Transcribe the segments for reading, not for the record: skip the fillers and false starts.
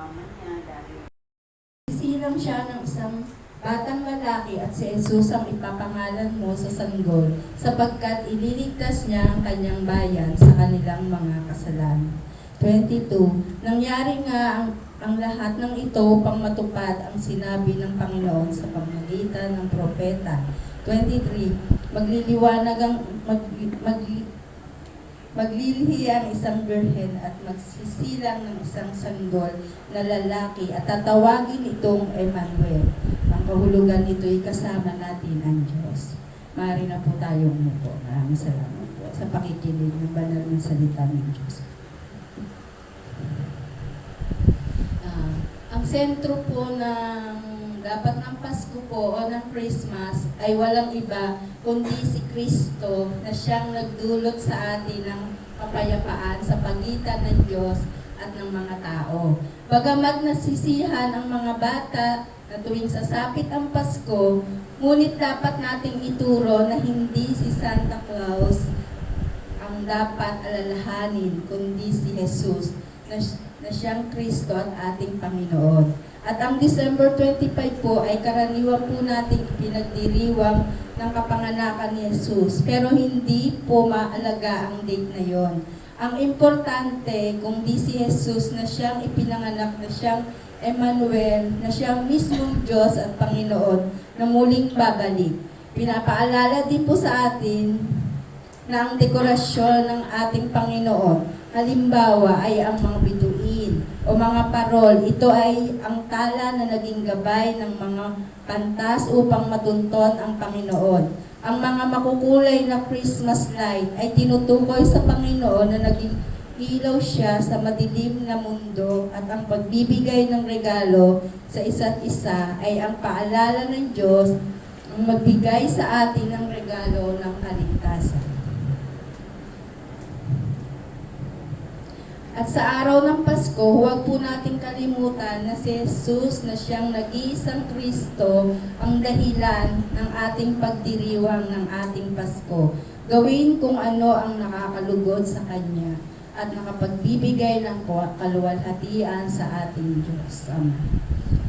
mama niya dahil Isilang siya ng isang batang lalaki at si Jesus ang ipapangalan mo sa sanggol sapagkat ililigtas niya ang kanyang bayan sa kanilang mga kasalanan. 22. Nangyari nga ang lahat ng ito upang matupad ang sinabi ng Panginoon sa pamamagitan ng propeta. 23. Magliliwanag ang maglilihi ang isang birhen at magsisilang ng isang sanggol na lalaki at tatawagin itong Emmanuel. Ang kahulugan nito'y kasama natin ang Diyos. Maaari na po tayong umupo. Maraming salamat po sa pakikinig ng banal ng salita ng Diyos. Ang sentro po ng dapat ng Pasko po o ng Christmas ay walang iba kundi si Kristo na siyang nagdulot sa atin ng kapayapaan sa pagitan ng Diyos at ng mga tao. Bagamat nasisihan ang mga bata na tuwing sasapit ang Pasko, ngunit dapat nating ituro na hindi si Santa Claus ang dapat alalahanin kundi si Jesus na siyang Kristo at ating Panginoon. At ang December 25 po ay karaniwan po nating pinagdiriwang ng kapanganakan ni Jesus. Pero hindi po maalaga ang date na yon. Ang importante kung di si Jesus na siyang ipinanganak, na siyang Emmanuel, na siyang mismong Diyos at Panginoon na muling babalik. Pinapaalala din po sa atin na ang dekorasyon ng ating Panginoon, halimbawa ay ang mga bituin o mga parol. Ito ay ang tala na naging gabay ng mga pantas upang matunton ang Panginoon. Ang mga makukulay na Christmas light ay tinutukoy sa Panginoon na naging ilaw siya sa madilim na mundo at ang pagbibigay ng regalo sa isa't isa ay ang paalala ng Diyos ang magbigay sa atin ng regalo ng kaligtasan. At sa araw ng Pasko, huwag po nating kalimutan na si Jesus na siyang nag-iisang Kristo ang dahilan ng ating pagdiriwang ng ating Pasko. Gawin kung ano ang nakakalugod sa Kanya at nakapagbibigay ng kaluwalhatian sa ating Diyos.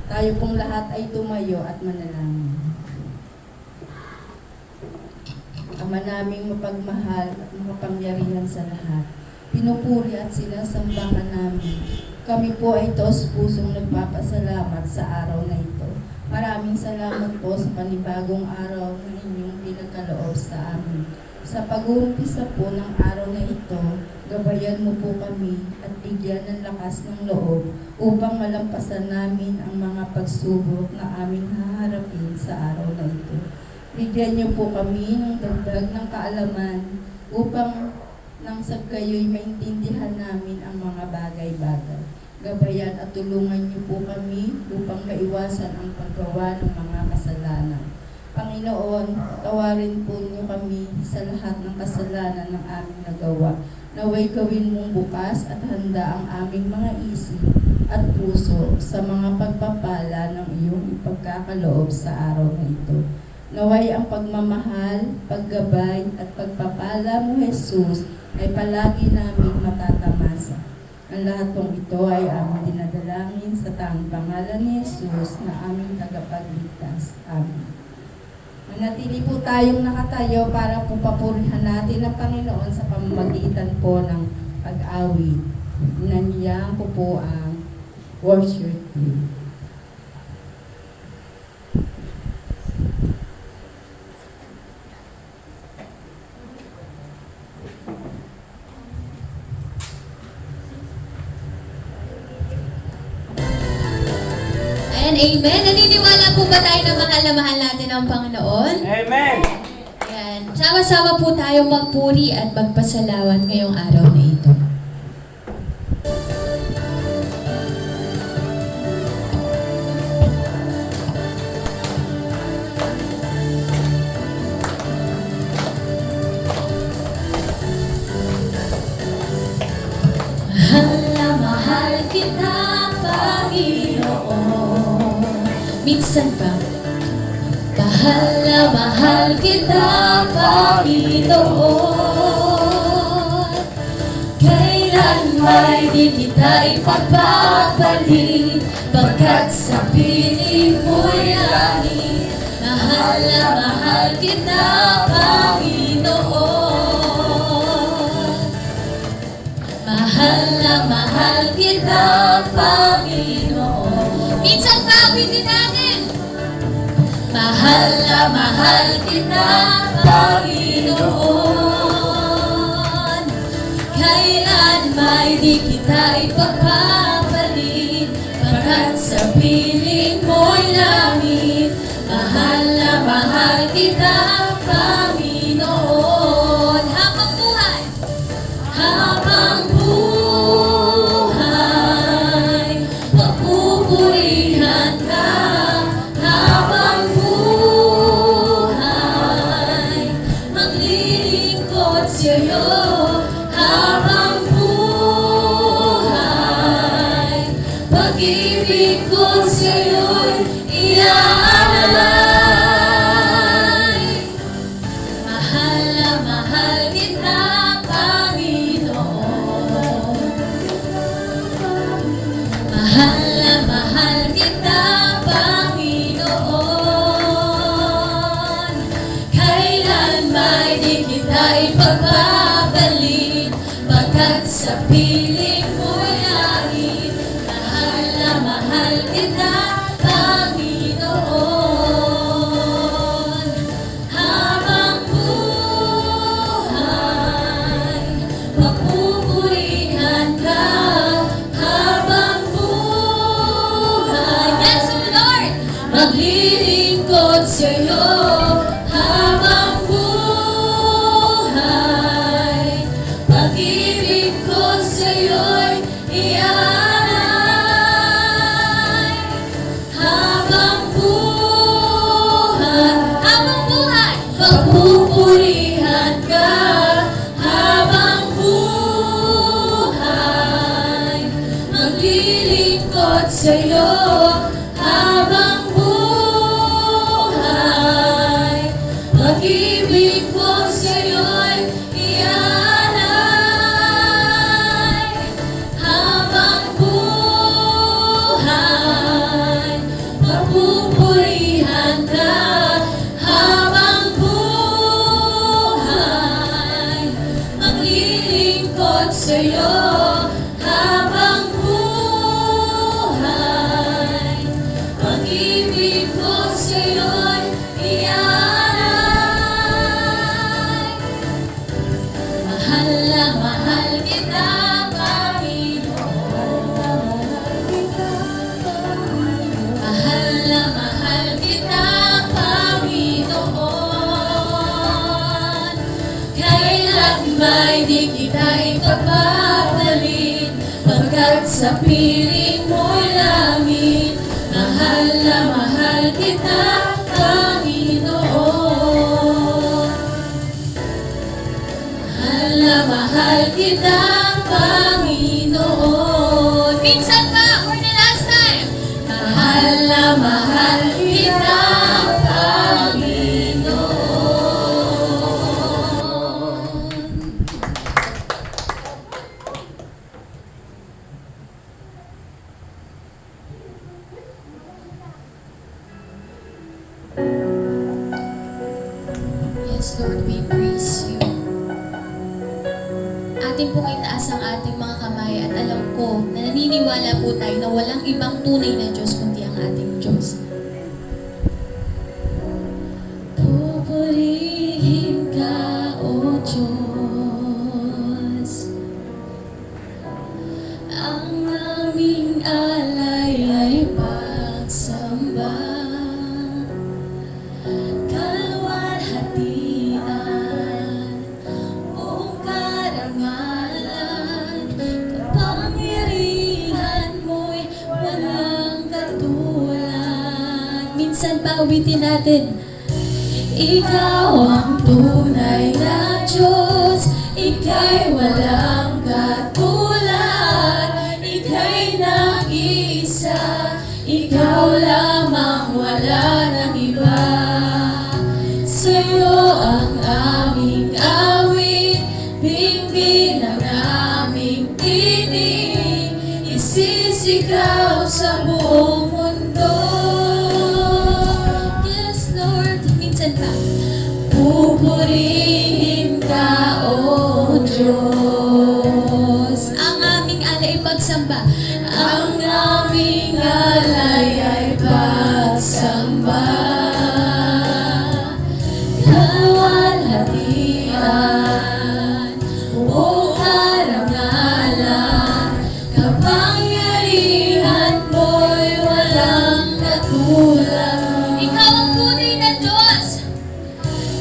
Tayo pong lahat ay tumayo at manalangin. Ama naming mapagmahal at makapangyarihan sa lahat, pinupuri at sinasamba ka namin. Kami po ay taos-pusong nagpapasalamat sa araw na ito. Maraming salamat po sa panibagong araw na inyong pinagkaloob sa amin. Sa pag-uumpisa po ng araw na ito, gabayan mo po kami at bigyan ng lakas ng loob upang malampasan namin ang mga pagsubok na aming haharapin sa araw na ito. Bigyan niyo po kami ng dagdag ng kaalaman upang nang sa kayo'y maintindihan namin ang mga bagay-bagay. Gabayan at tulungan niyo po kami upang maiwasan ang paggawa ng mga kasalanan. Panginoon, tawarin po niyo kami sa lahat ng kasalanan ng aming nagawa. Naway gawin mong bukas at handa ang aming mga isip at puso sa mga pagpapala ng iyong ipagkakaloob sa araw na ito. Naway ang pagmamahal, paggabay at pagpapala mo, Jesus, ay palagi namin matatamasa. Ang lahat pong ito ay aming dinadalangin sa tanging pangalan ni Jesus na aming tagapagligtas. Amen. Manatili po tayong nakatayo para po papurihan natin ang Panginoon sa pamamagitan po ng pag-awit. Nandiyan ko po ang worship team. Amen. Naniniwala po ba tayo na mahal natin ang Panginoon? Amen. Yan. Sama-sama po tayo magpuri at magpasalamat ngayong araw na ito. Mahal kita, Panginoon. Minsan ba? Mahal kita, Panginoon. Kailanman may di kita ipagpapalit, pagkat sa piling mo'y langit. Mahal na mahal kita, Panginoon. Mahal na mahal kita, Panginoon. Minsan pa, awitin natin. Mahal na mahal kita, Panginoon. Kailan may di kita ipagpapalit, pagkat sa piling mo'y langit. Mahal na mahal kita, Panginoon. Habang buhay, habang buhay, papupurihan ka. Habang buhay, maglilingkod sa'yo. Habang buhay, pag-ibig ko sa'yo'y iaalay. Mahal na mahal kita, Panginoon. Mahal na mahal kita, Panginoon. Kailan may di kita ipagpapalit, pagkat sa piling mo'y langit. Mahal na mahal kita, Panginoon. Habang buhay, papupurihan ka. Habang buhay, yes, Lord, maglilingkod sa'yo. Habang buhay, pag-ibig ko sa'yo'y iaalay. Habang buhay, pagpupurihan ka. Habang buhay, maglilingkod sa'yo. Habang buhay, pag-ibig ko sa'yo'y iaalay. Habang buhay, papupurihan ka. Habang buhay, maglilingkod sa'yo. Habang buhay, pag-ibig ko sa'yo'y iaalay. Mahal na mahal kita, Panginoon. Mahal na mahal kita, Panginoon. Kailan may di kita ipagpapalit, pagkat sa piling mo'y langit. Mahal na mahal kita, Panginoon. Mahal na mahal kita, Panginoon. Minsan pa, for the last time. Mahal na mahal kita, Panginoon. Yes, Lord, we praise you. Ating pong itaas ang ating mga kamay at alam ko na naniniwala po tayo na walang ibang tunay na Diyos kundi ang ating Diyos. Pupurihin ka, O Diyos. Ang aming alay ay pagsamba. Kalwalhatian, buong karangalan, kapangyarihan mo'y walang katulad. Minsan pa uwitin natin. Ikaw ang tunay na Diyos, Ika'y walang katulad, Ika'y nag-iisa, Ikaw lamang, wala nang iba. Sa'yo ang aming awit, bingbin ang aming tinig. isisigaw sa buong mundo. Yes, Lord. Minsan pa. Pupurihin ka, O Diyos. Ang aming alay ay pagsamba. Ang aming alay ay pagsamba. Kalwalhatian, o karangalan, kapangyarihan mo'y walang katulad. Ikaw ang tunay na Diyos.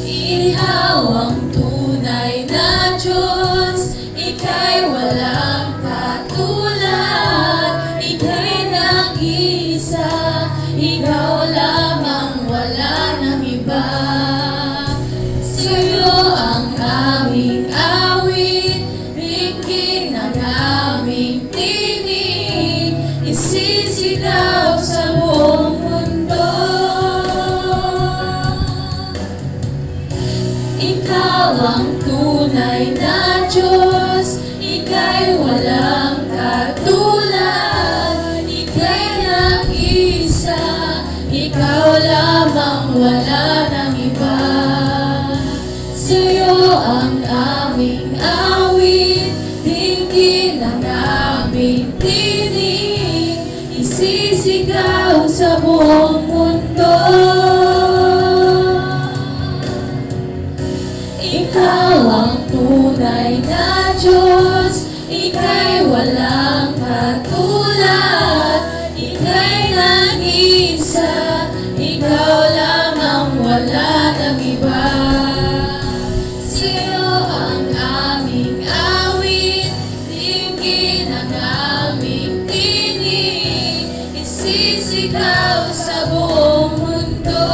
Ikaw ang tunay na Diyos. Ika'y walang katulad. Ika'y nag-iisa. Ikaw lamang, wala nang iba. Sa'yo ang aming awit, ringking ng aming tinig, isisigaw sa buong mundo. Ikaw ang tunay na Diyos, ika'y walang katulad, ika'y nag-isa, ikaw lamang, wala nang iba. Sa'yo ang aming awit, tingin ang aming tinig, isisigaw sa buong mundo. Ikaw ang tunay na Diyos, ika'y walang katulad, ika'y nag-isa, ikaw lamang, wala nang iba. Sa'yo ang aming awit, tingin ang aming tinig, isisigaw sa buong mundo.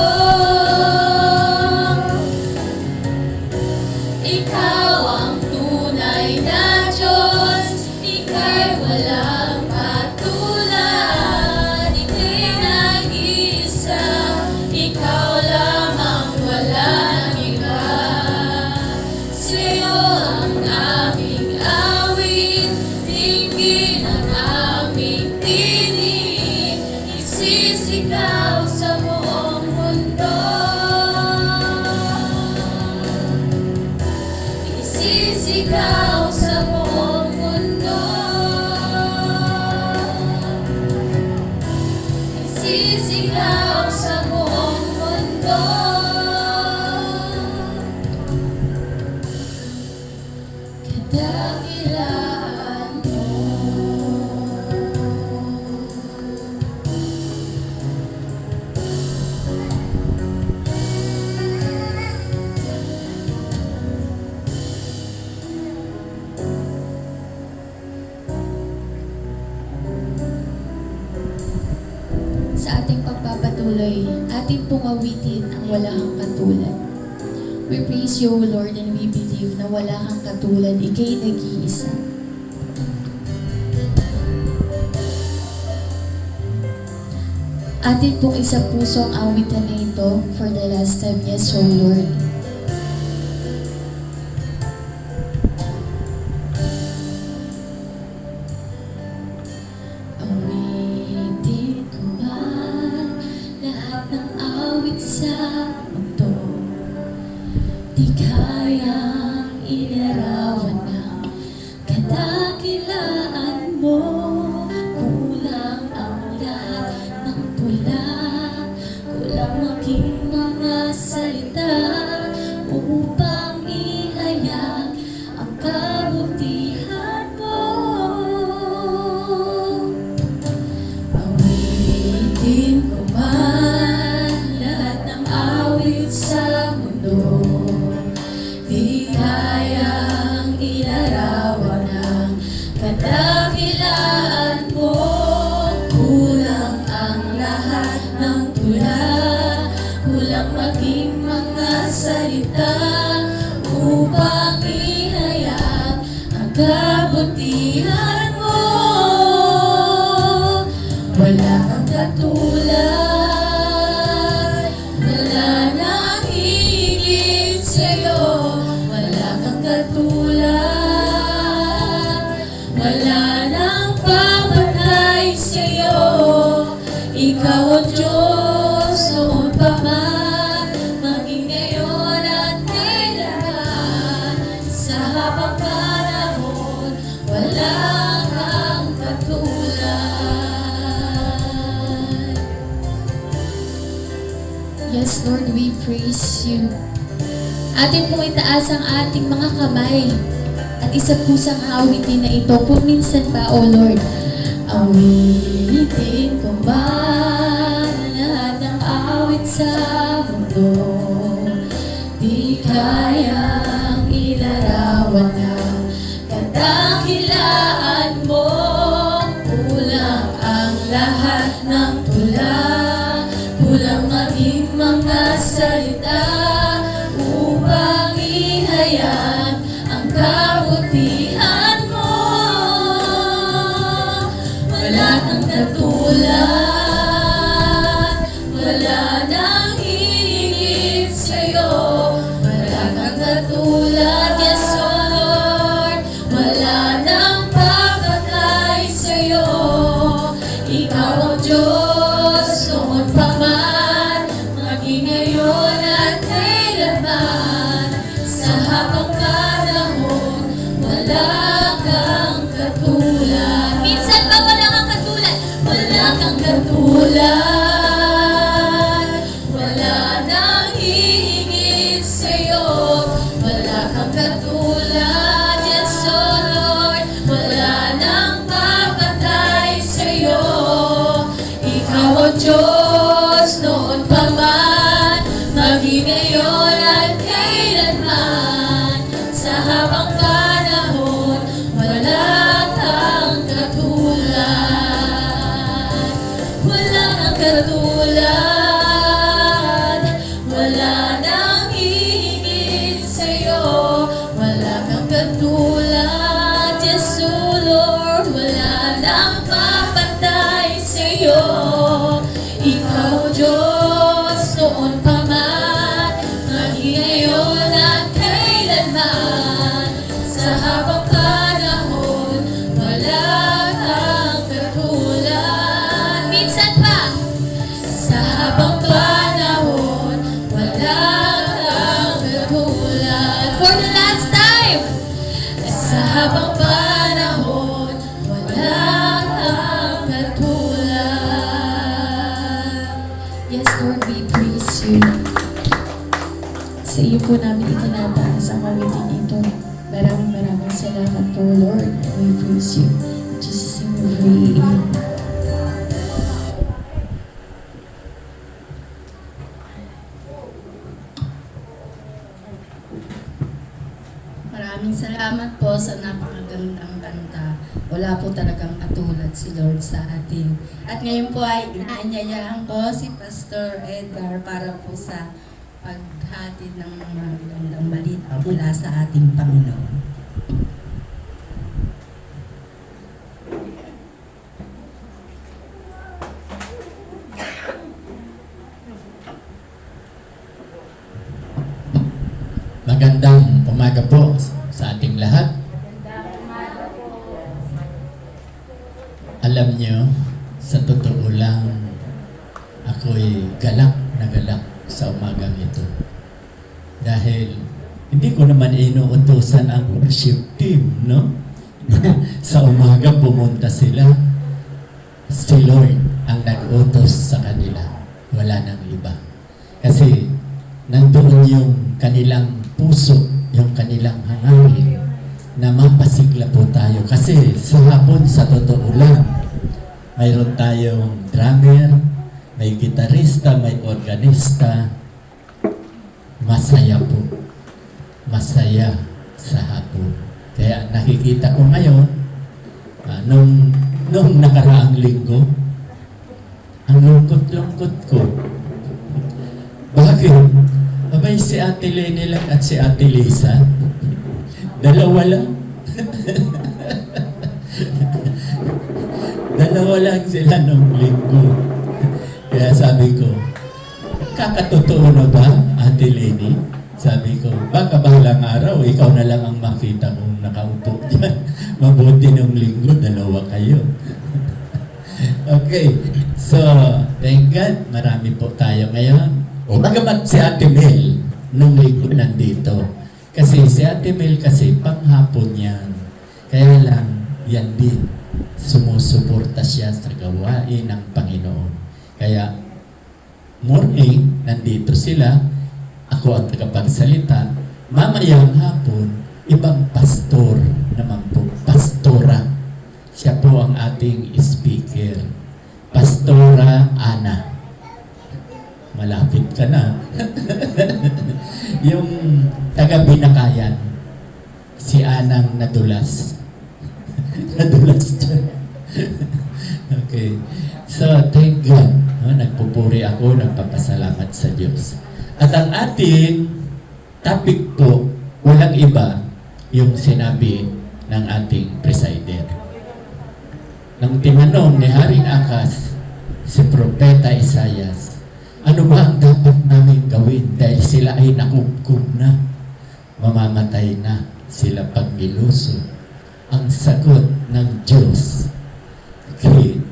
Ikaw ang tunay na Diyos, ika'y walang katulad, ika'y nag-isa, ikaw lamang, wala nang iba. Sa'yo ang aming awit, tingin ang aming tinig, isisigaw sa buong mundo. Isisigaw sa buong mundo. Isisigaw sa buong mundo. Kadakilaan mo. Sa ating pagpapatuloy, ating pungawitin ang wala kang katulad. We praise you, O Lord, and we believe na wala kang katulad, ika'y nag-iisa. Atin pong isa puso ang awitan na ito for the last time, yes, O Lord. Awitin ko man lahat ng awit sa mundo, di kayang inarawan ng kadakilaan mo. Kulang ang lahat ng tula, kulang maging mga salita upang ihayag ang kabutihan mo. Awitin ko man lahat ng awit sa mundo, di kayang ilarawan ang kadakilaan mo. Kulang ang lahat ng tula, kulang maging mga salita upang ihayag ang kabutihan mo. Wala kang katulad, wala nang higit sa'yo. Wala kang katulad, wala nang papatak. Ikaw ang Diyos noon pa man, maging ngayon at kailanman. Sa habang panahon, wala kang katulad. Yes, Lord, we praise you. Atin pong itaas ang ating mga kamay at isa po sa awitin na ito. Kung minsan pa, O Lord, awitin ko man lahat ng awit sa mundo, di kayang ilarawan ng kadakilaan mo. Kulang ang lahat ng tula, kulang maging mga salita upang ihayag ang kabutihan mo. Wala kang katulad, wala nang hihigit sa'yo. Wala kang katulad, yes, O Lord. Wala nang papatay sa'yo. Ikaw ang Diyos noon pa man, maging ngayon at kailanman. Sa habang panahon, wala kang katulad. Minsan pa wala kang katulad. Wala kang katulad. Wala nang hihigit sa'yo. Wala kang katulad, yes, O Lord. Wala nang papatay sa'yo. Ikaw ang Diyos noon pa man, maging ngayon at kailanman. Sa habang panahon, wala kang katulad. Wala kang katulad. Wala nang hihigit sa'yo. Wala kang katulad, yes, O Lord. Wala nang papatay sa'yo. Ikaw, Diyos, noon pa man, maging ngayon at kailanman. Sa habang panahon, wala kang katulad. Minsan pa, sa habang panahon, wala kang katulad. For the last time, sa habang panahon, wala kang katulad. Yes, Lord, we praise you. Sa iyo po namin itinataas ang awitin ito. Maraming salamat po, Lord. We praise you. In Jesus' name we pray. Amen. Maraming salamat po sa napakagandang kanta. Wala po talagang katulad si Lord sa atin. At ngayon po ay inaanyayahan ko si Pastor Edgar para po sa paghatid ng mga magandang balita mula sa ating Panginoon. Magandang umaga po sa ating lahat. Alam nyo, sa totoo lang, ako'y galak na galak sa umagang ito. Dahil hindi ko naman inuutosan ang worship team, no? Sa umaga pumunta sila. Si Lord ang nag-utos sa kanila. Wala nang iba. Kasi nandoon yung kanilang puso, yung kanilang hangangin na mapasigla po tayo. Kasi sa hapon, sa totoo lang, mayroon tayong drummer, may gitarista, may organista. Masaya po. Masaya sa hapon. Kaya nakikita ko ngayon, nung nakaraang linggo, ang lungkot-lungkot ko. Bakit? Abay, si Ate Lenny lang at si Ate Lisa. Dalawa lang. Dalawa lang sila nung linggo. Kaya sabi ko, kakatotoo na ba, Ate Lenny? Sabi ko, baka bahalang araw, ikaw na lang ang makita kong nakaupo dyan. Mabuti nung linggo, dalawa kayo. Okay. So, thank God, marami po tayo ngayon. O bagamat si Ate Mel, nung linggo nandito. Kasi si Ate Mel kasi panghapon yan. Kaya lang, yan din. Sumusuporta siya sa gawain ng Panginoon. Kaya, morning, nandito sila. Ako ang tagapagsalita. Mamayang hapon, ibang pastor naman po. Pastora. Siya po ang ating speaker. Pastora Ana. Malapit ka na. Yung taga-Binakayan, si Anang nadulas. Nadulas dyan. Okay. So, thank God. Nagpupuri ako, nagpapasalamat sa Diyos. At ang ating topic po, walang iba yung sinabi ng ating presider. Nang tinanong ni Haring Akas, si Propeta Isaias, ano ba ang dapat namin gawin dahil sila ay nakukub na, mamamatay na sila pag niluso. Ang sagot ng Diyos kay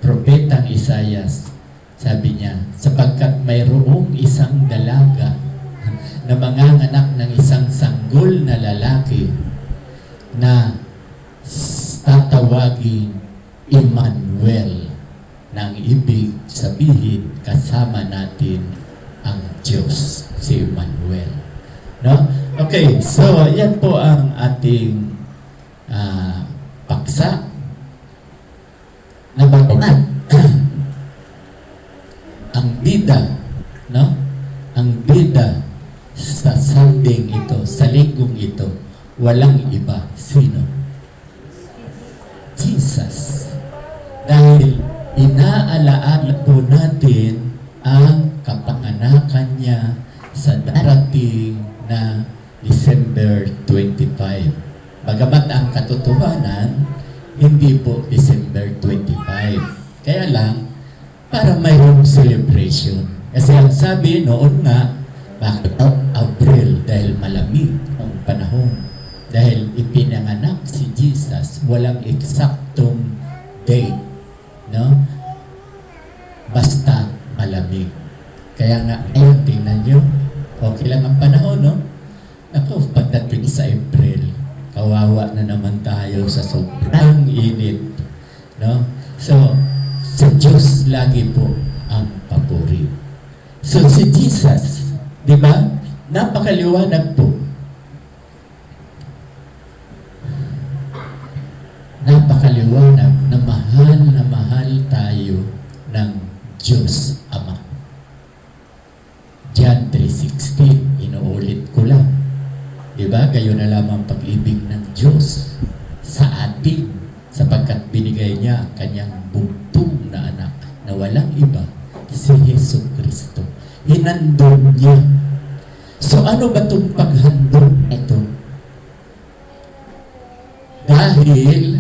Propetang Isaias, sabi niya, sapagkat mayroong isang dalaga na manganganak ng isang sanggol na lalaki na tatawagin Emmanuel, nang ibig sabihin kasama natin ang Diyos, si Emmanuel. No? Okay, so yan po ang ating paksa na bagamat ang bida, no? Ang bida sa Sunding ito, sa linggong ito, walang iba. Sino? Jesus. Dahil inaalaala po natin ang kapanganakan niya sa darating na December 25. Bagamat ang katotohanan, hindi po December 25. Kaya lang, para mayroong celebration. Kasi ang sabi noon nga, bakit April? Dahil malamig ang panahon. Dahil ipinanganak si Jesus, walang eksaktong date. No? Basta malamig. Kaya nga, ayun, tingnan nyo. Okay lang ang panahon, no? Ako, pagdating sa April, kawawa na naman tayo sa sobrang init. No? So, sa Diyos lagi po ang papuri. So, si Jesus, di ba? Napakaliwanag po. Napakaliwanag na mahal tayo ng Diyos Ama. John 3:16, inuulit ko lang. Diba? Gayon na lamang pag-ibig ng Diyos sa atin sapagkat binigay niya ang kanyang bugtong na anak na walang iba, si Jesu Cristo. Hinandog niya. So ano ba itong paghandog ito? Dahil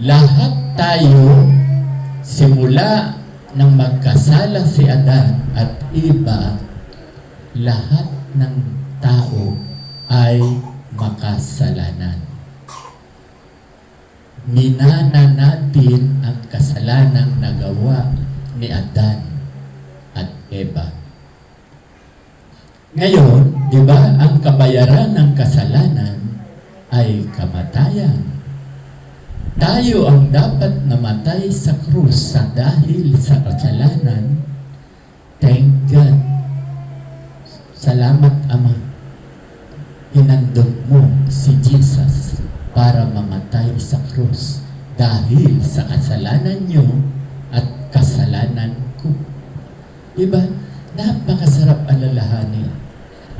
lahat tayo, simula nang magkasala si Adan at Eva, lahat ng tao ay makasalanan. Minana natin ang kasalanang nagawa ni Adan at Eva. Ngayon, di ba, ang kabayaran ng kasalanan ay kamatayan. Tayo ang dapat namatay sa krus sa dahil sa kasalanan. Thank God. Salamat, Ama. Hinandog mo si Jesus para mamatay sa krus dahil sa kasalanan nyo at kasalanan ko. Diba? Napakasarap alalahanin.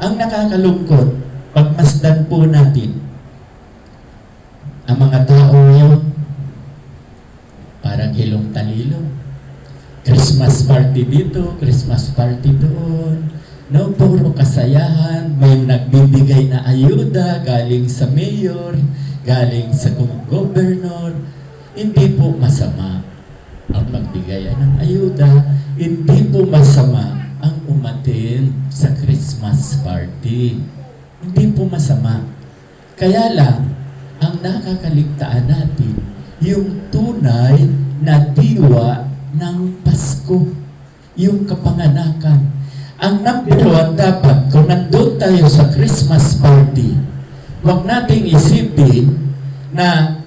Ang nakakalungkot, pagmasdan po natin, ang mga tao ngayon, parang hilong talilo. Christmas party dito, Christmas party doon. No, puro kasayahan. May nagbibigay na ayuda galing sa mayor, galing sa governor. Hindi po masama ang magbigay ng ayuda. Hindi po masama ang umattend sa Christmas party. Hindi po masama. Kaya lang, ang nakakaligtaan natin, yung tunay na diwa ng Pasko, yung kapanganakan. Ang number one dapat, kung nandun tayo sa Christmas party, huwag nating isipin na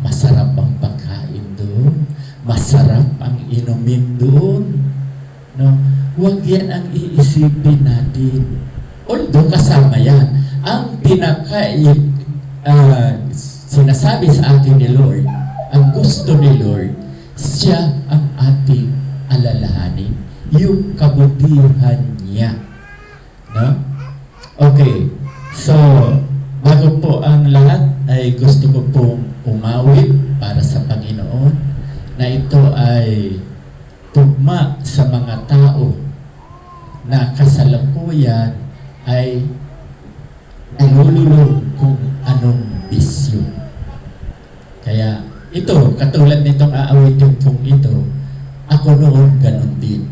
masarap ang pagkain doon, masarap ang inumin doon. No? Huwag yan ang iisipin natin. Although kasama yan, ang sinasabi sa atin ni Lord, ang gusto ni Lord, siya ang ating alalahanin, yung kabutihan niya. No? Okay, so bago po ang lahat ay gusto ko pong umawit para sa Panginoon na ito ay tugma sa mga tao na kasalukuyan ay nalululong kung anong bisyo. Kaya ito, katulad nitong aawitin kong ito, ako noon ganun din.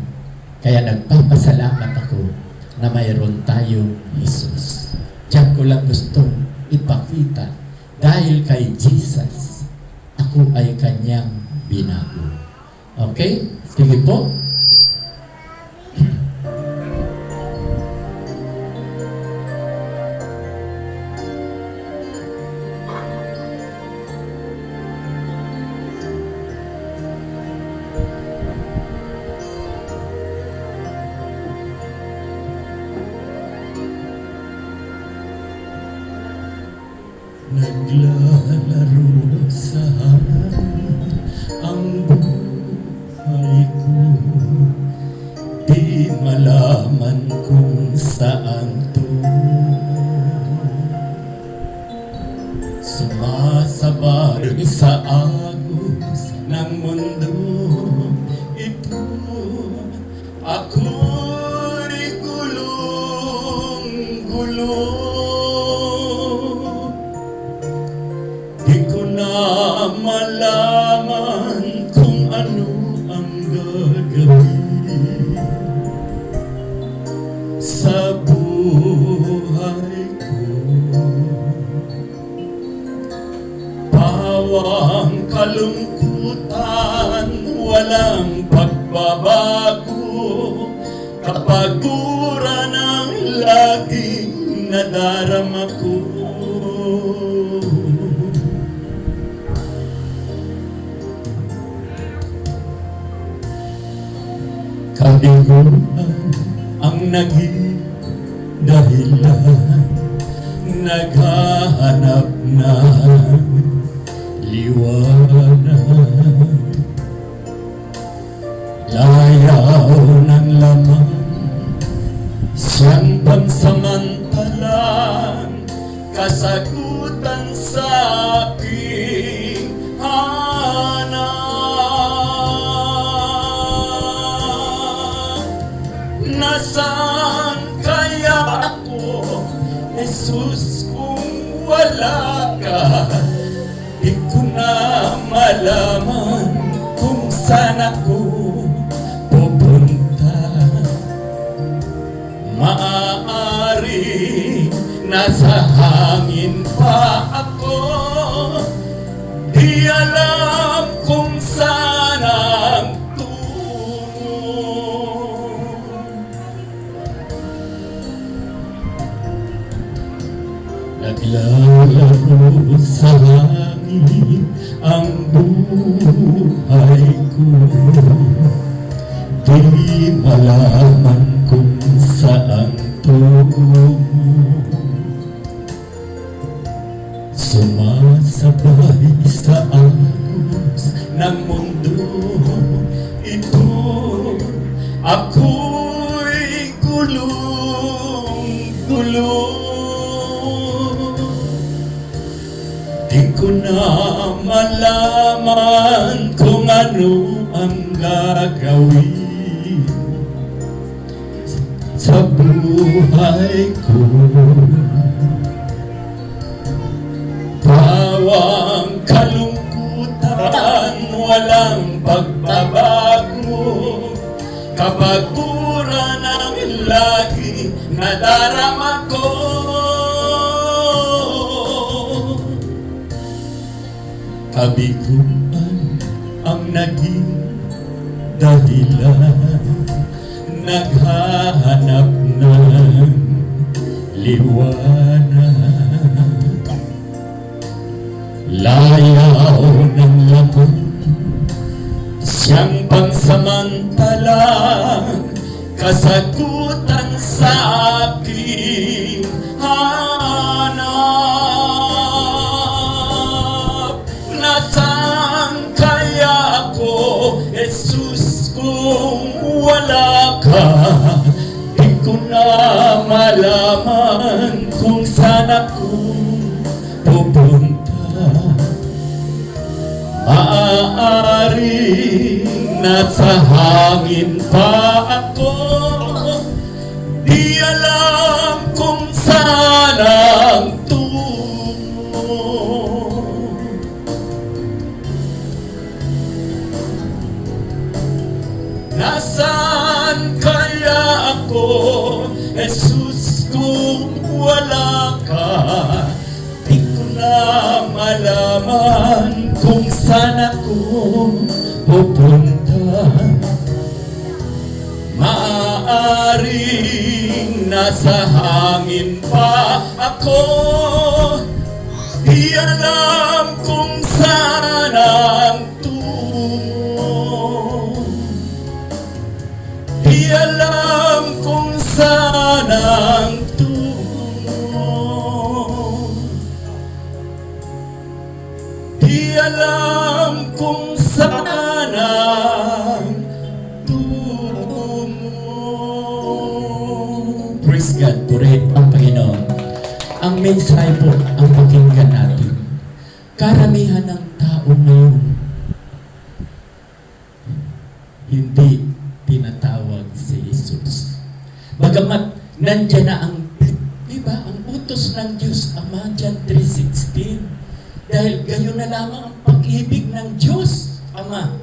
Kaya nagpapasalamat ako na mayroon tayong Jesus. Diyan ko lang gustong ipakita dahil kay Jesus, ako ay kanyang binago. Okay? Sige po. Naglalaro sa hangin ang buhay ko, di malaman kung saan to. Sumasabay sa agos ng mundo ito, ako'y gulong-gulong. Di ko na malaman kung ano ang gagawin sa buhay ko. Pawang kalungkutan, walang pagbabago, kapaguran ang laging nadarama ko. Kabiguan ang naging dahilan, naghahanap na liwanag. Layaw ng laman, siyang pansamantalang kasagutan sa aking hanap. Nasaan kaya ako, Jesus, kung wala ka? Di ko na malaman kung saan ako pupunta. Maaari nasa hangin pa ako, di alam kung saan ang naglalaro sa hangin ang buhay ko, di malaman kung saan tungo. Sumasabay sa agos ng mundo ito, ako'y gulong-gulong. Di ko na malaman kung ano ang gagawin sa buhay ko. Pawang kalungkutan, walang pagbabago, kapaguran ang lagi nadarama ko. Kabiguan ang naging dahilan, naghahanap ng liwanag. Layaw ng laman, siyang pansamantalang kasagutan sa aking hanap. Nasaan kaya ako, Jesus, kung wala ka? Di ko na malaman kung saan ako pupunta. Maaaring nasa hangin pa ako, di alam kung saan ang tungo. Nasaan kaya ako, Jesus, kung wala ka? Di ko na malaman kung saan ako pupunta. Maaaring nasa hangin pa ako, di alam kung saan ang tungo. Di alam kung saan ang tungo. Di alam kung saan ang tungo. Praise God, purihin ang Panginoon. Ang mensahe po ang pakinggan natin. Karamihan ng tao ngayon hindi tinatawag si Jesus. Bagamat nandiyan na ang, di ba, ang utos ng Diyos Ama, John 3:16. Dahil gayon na lamang ang pag-ibig ng Diyos Ama.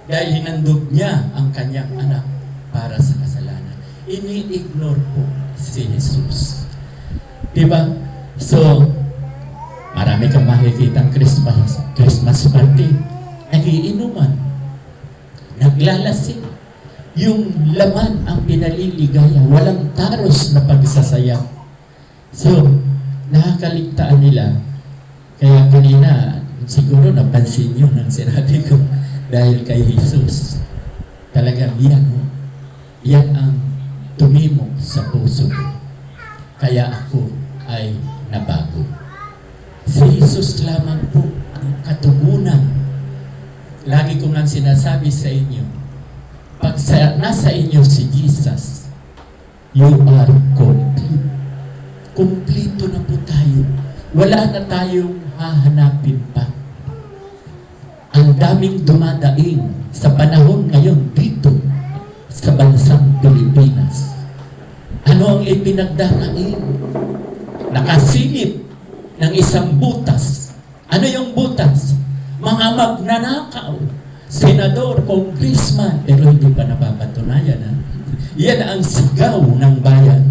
Dahil hinandog niya ang kanyang anak para sa kasalanan. Ini-ignore po si Jesus. Di ba? So, marami kang makikitang Christmas party. Nagiinuman. Naglalasing. Yung laman ang pinaliligaya, walang taros na pagsasayang. So, nakakaligtaan nila. Kaya kanina, siguro napansin nyo nang sinabi ko, dahil kay Jesus, talagang yan ang tumimok sa puso ko. Kaya ako ay nabago. Si Jesus lamang po ang katugunan. Lagi ko nang sinasabi sa inyo, pag nasa inyo si Jesus, you are complete. Kumplito na po tayo. Wala na tayong hahanapin pa. Ang daming dumadaing sa panahon ngayon dito sa bansang Pilipinas. Ano ang ipinagdaraing? Nakasilip ng isang butas. Ano yung butas? Mga magnanakaw, senador, congressman, pero hindi pa napapatunayan. Yan ang sigaw ng bayan.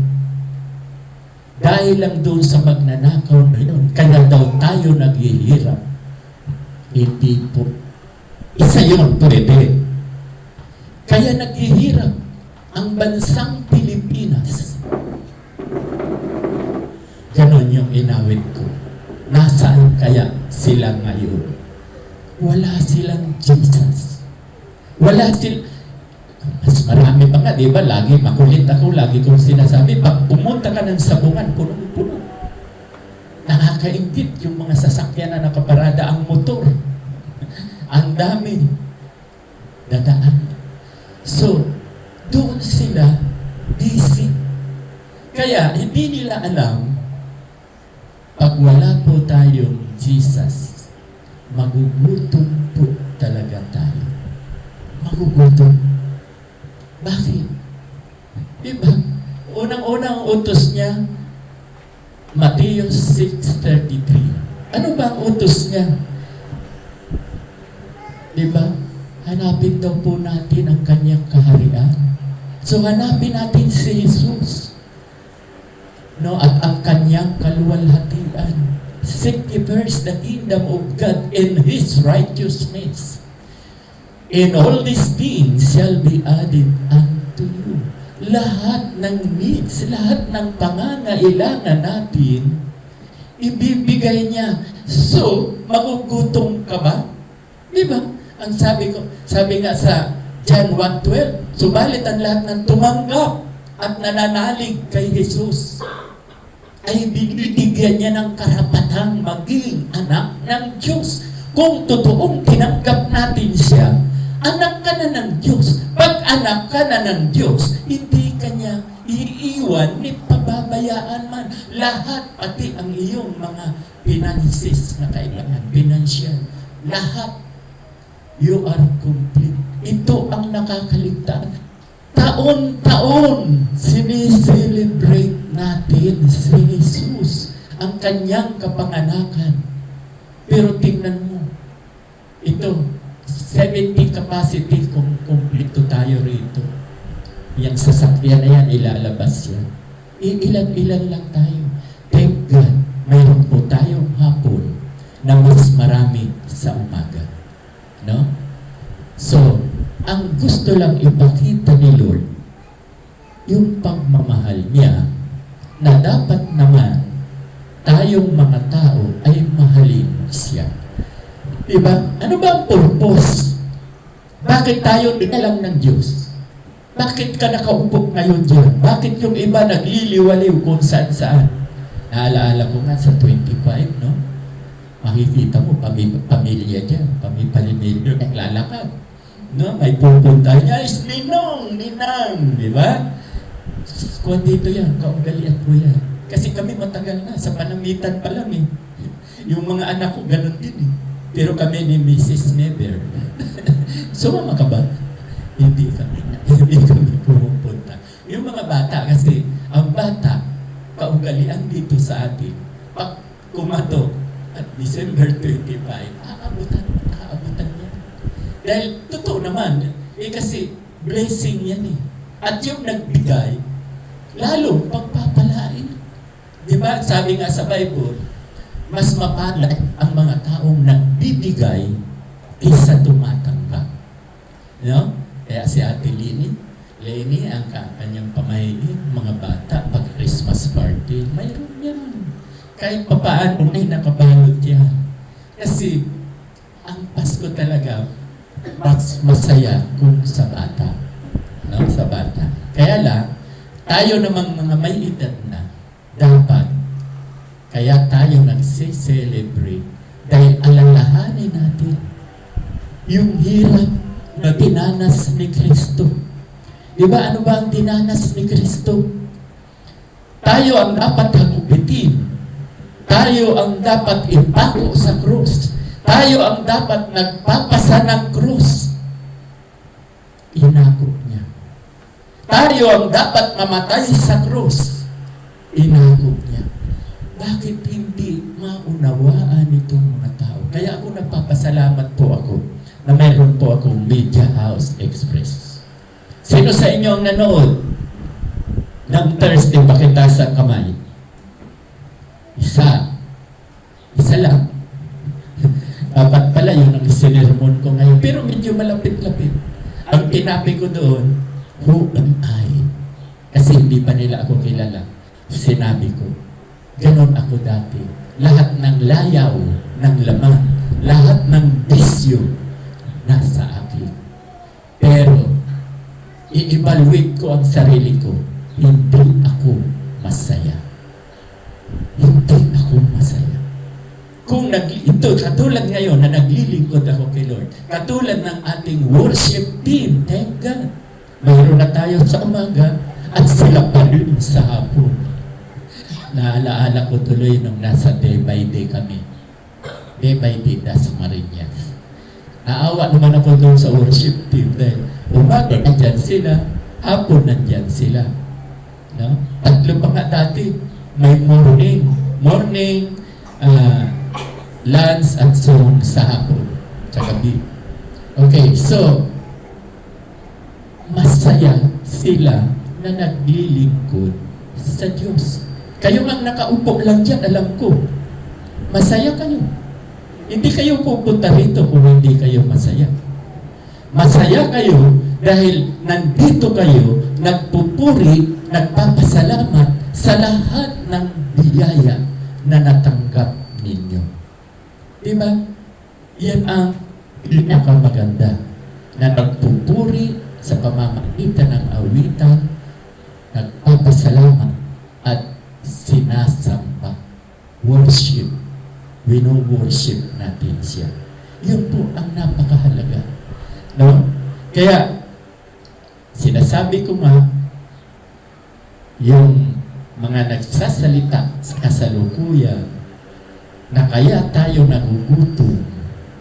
Dahil lang doon sa magnanakaw na yun, kaya daw tayo naghihirap. Hindi po. Isa yun, pwede. Kaya naghihirap ang bansang Pilipinas. Ganon yung inawit ko. Nasaan kaya sila ngayon? Wala silang Jesus. Wala silang... Mas marami pa nga, di ba? Lagi makulit ako, lagi kong sinasabi, pag pumunta ka ng sabungan, punong-puno. Nakakaingit yung mga sasakyan na nakaparada ang motor. Ang dami. Dadaan. So, doon sila busy. Kaya, hindi nila alam, pag wala po tayong Jesus, magugutom po talaga tayo. Magugutom. Bakit? Diba? Unang-unang utos niya, Matthew 6:33. Ano ba ang utos niya? Diba? Hanapin daw po natin ang kanyang kaharian. So hanapin natin si Jesus. No, at ang kanyang kaluwalhatian. Seek ye first the kingdom of God and His righteousness. And all these things shall be added unto you. Lahat ng needs, lahat ng pangangailangan natin, ibibigay niya. So, magugutom ka ba? Di ba? Ang sabi nga sa John 1:12, subalit ang lahat ng tumanggap at nananalig kay Jesus ay binibigyan niya ng karapatang maging anak ng Diyos. Kung totoong tinanggap natin siya, anak ka na ng Diyos. Pag anak ka na ng Diyos, hindi ka niya iiwan ni pababayaan man. Lahat, pati ang iyong mga finances na kailangan, financial, lahat, you are complete. Ito ang nakakaligtaan. Taon-taon, sineselebrate natin si Jesus, ang kanyang kapanganakan. Pero tingnan mo, ito, 70 capacity kung kumpleto tayo rito. Yung sasakyan na yan, ilalabas yan. Ilan-ilan lang tayo. Thank God, mayroon po tayong hapon na mas marami sa umaga. No? So, ang gusto lang ipakita ni Lord, yung pagmamahal niya, na dapat naman tayong mga tao ay mahalin siya. Diba? Ano ba ang purpose? Bakit tayo dinalang ng Diyos? Bakit ka nakaupo ngayon dyan? Bakit yung iba nagliliwaliw kung saan-saan? Naalaala ko nga sa 25, no? Makikita mo, pamilya dyan, pamilya naglalakad. No? May pupunta niya, is ninong, ninang, di ba? Kung dito yan, kaugalian po yan. Kasi kami matagal na, sa panamitan pa lang eh. Yung mga anak ko, ganun din eh. Pero kami ni Mrs. Never. Sumama ka ba? Hindi kami pumupunta. Yung mga bata, kasi ang bata, kaugalian dito sa atin, pag kumato at December 25, aabutan niya. Dahil totoo naman, kasi blessing yan eh. At yung nagbigay, lalong pagpapalain. Di ba? Sabi nga sa Bible, mas mapalad ang mga taong nagbibigay kaysa tumatanggap. No? Kaya si Ate Lenny, ang kanyang pamahiin, mga bata, pag Christmas party, mayroon yan. Kahit papaano ay nakabalot yan. Kasi, ang Pasko talaga, mas masaya kung sa bata. No? Sa bata. Kaya lang, tayo namang mga may edad na, dapat, kaya tayo nagse-celebrate dahil alalahanin natin yung hirap na dinanas ni Kristo. Diba? Ano ba ang dinanas ni Kristo? Tayo ang dapat hagupitin. Tayo ang dapat ipako sa krus. Tayo ang dapat nagpapasa ng krus. Inako niya. Tayo ang dapat mamatay sa krus. Inako niya. Bakit hindi maunawaan itong mga tao? Kaya ako nagpapasalamat po ako na mayroon po akong Media House Express. Sino sa inyo ang nanood ng Thursday Pakitaas ang Kamay? Isa lang. Dapat pala yun ang sinirmon ko ngayon. Pero medyo malapit-lapit. Ang tinabi ko doon, who am I? Kasi hindi pa nila ako kilala. Sinabi ko, ganon ako dati. Lahat ng layaw, ng laman, lahat ng bisyo, nasa akin. Pero, i-evaluate ko ang sarili ko, hindi ako masaya. Hindi ako masaya. Kung ito, katulad ngayon na naglilingkod ako kay Lord, katulad ng ating worship team, thank God, mayroon na tayo sa umaga at sila pa rin sa hapon. Naalaala ko tuloy nung nasa day by day kami. Day by day, Das Marinas. Naawa naman ako doon sa worship team dahil umaga nandyan sila, hapon nandyan sila. No? Tatlo pa nga dati, may morning, lunch at so sa hapon, sa gabi. Okay, so, masaya sila na naglilingkod sa Diyos. Kayo ang nakaupo lang dyan, alam ko. Masaya kayo. Hindi kayo pupunta rito kung hindi kayo masaya. Masaya kayo dahil nandito kayo, nagpupuri, nagpapasalamat sa lahat ng biyaya na natanggap ninyo. Diba? Yan ang pinakamaganda na nagpupuri sa pamamagitan ng awitan, nagpapasalamat at sinasamba. Worship. Wino-worship natin siya. Yun po ang napakahalaga. No? Kaya, sinasabi ko nga, yung mga nagsasalita sa kasalukuyan na kaya tayo nagugutom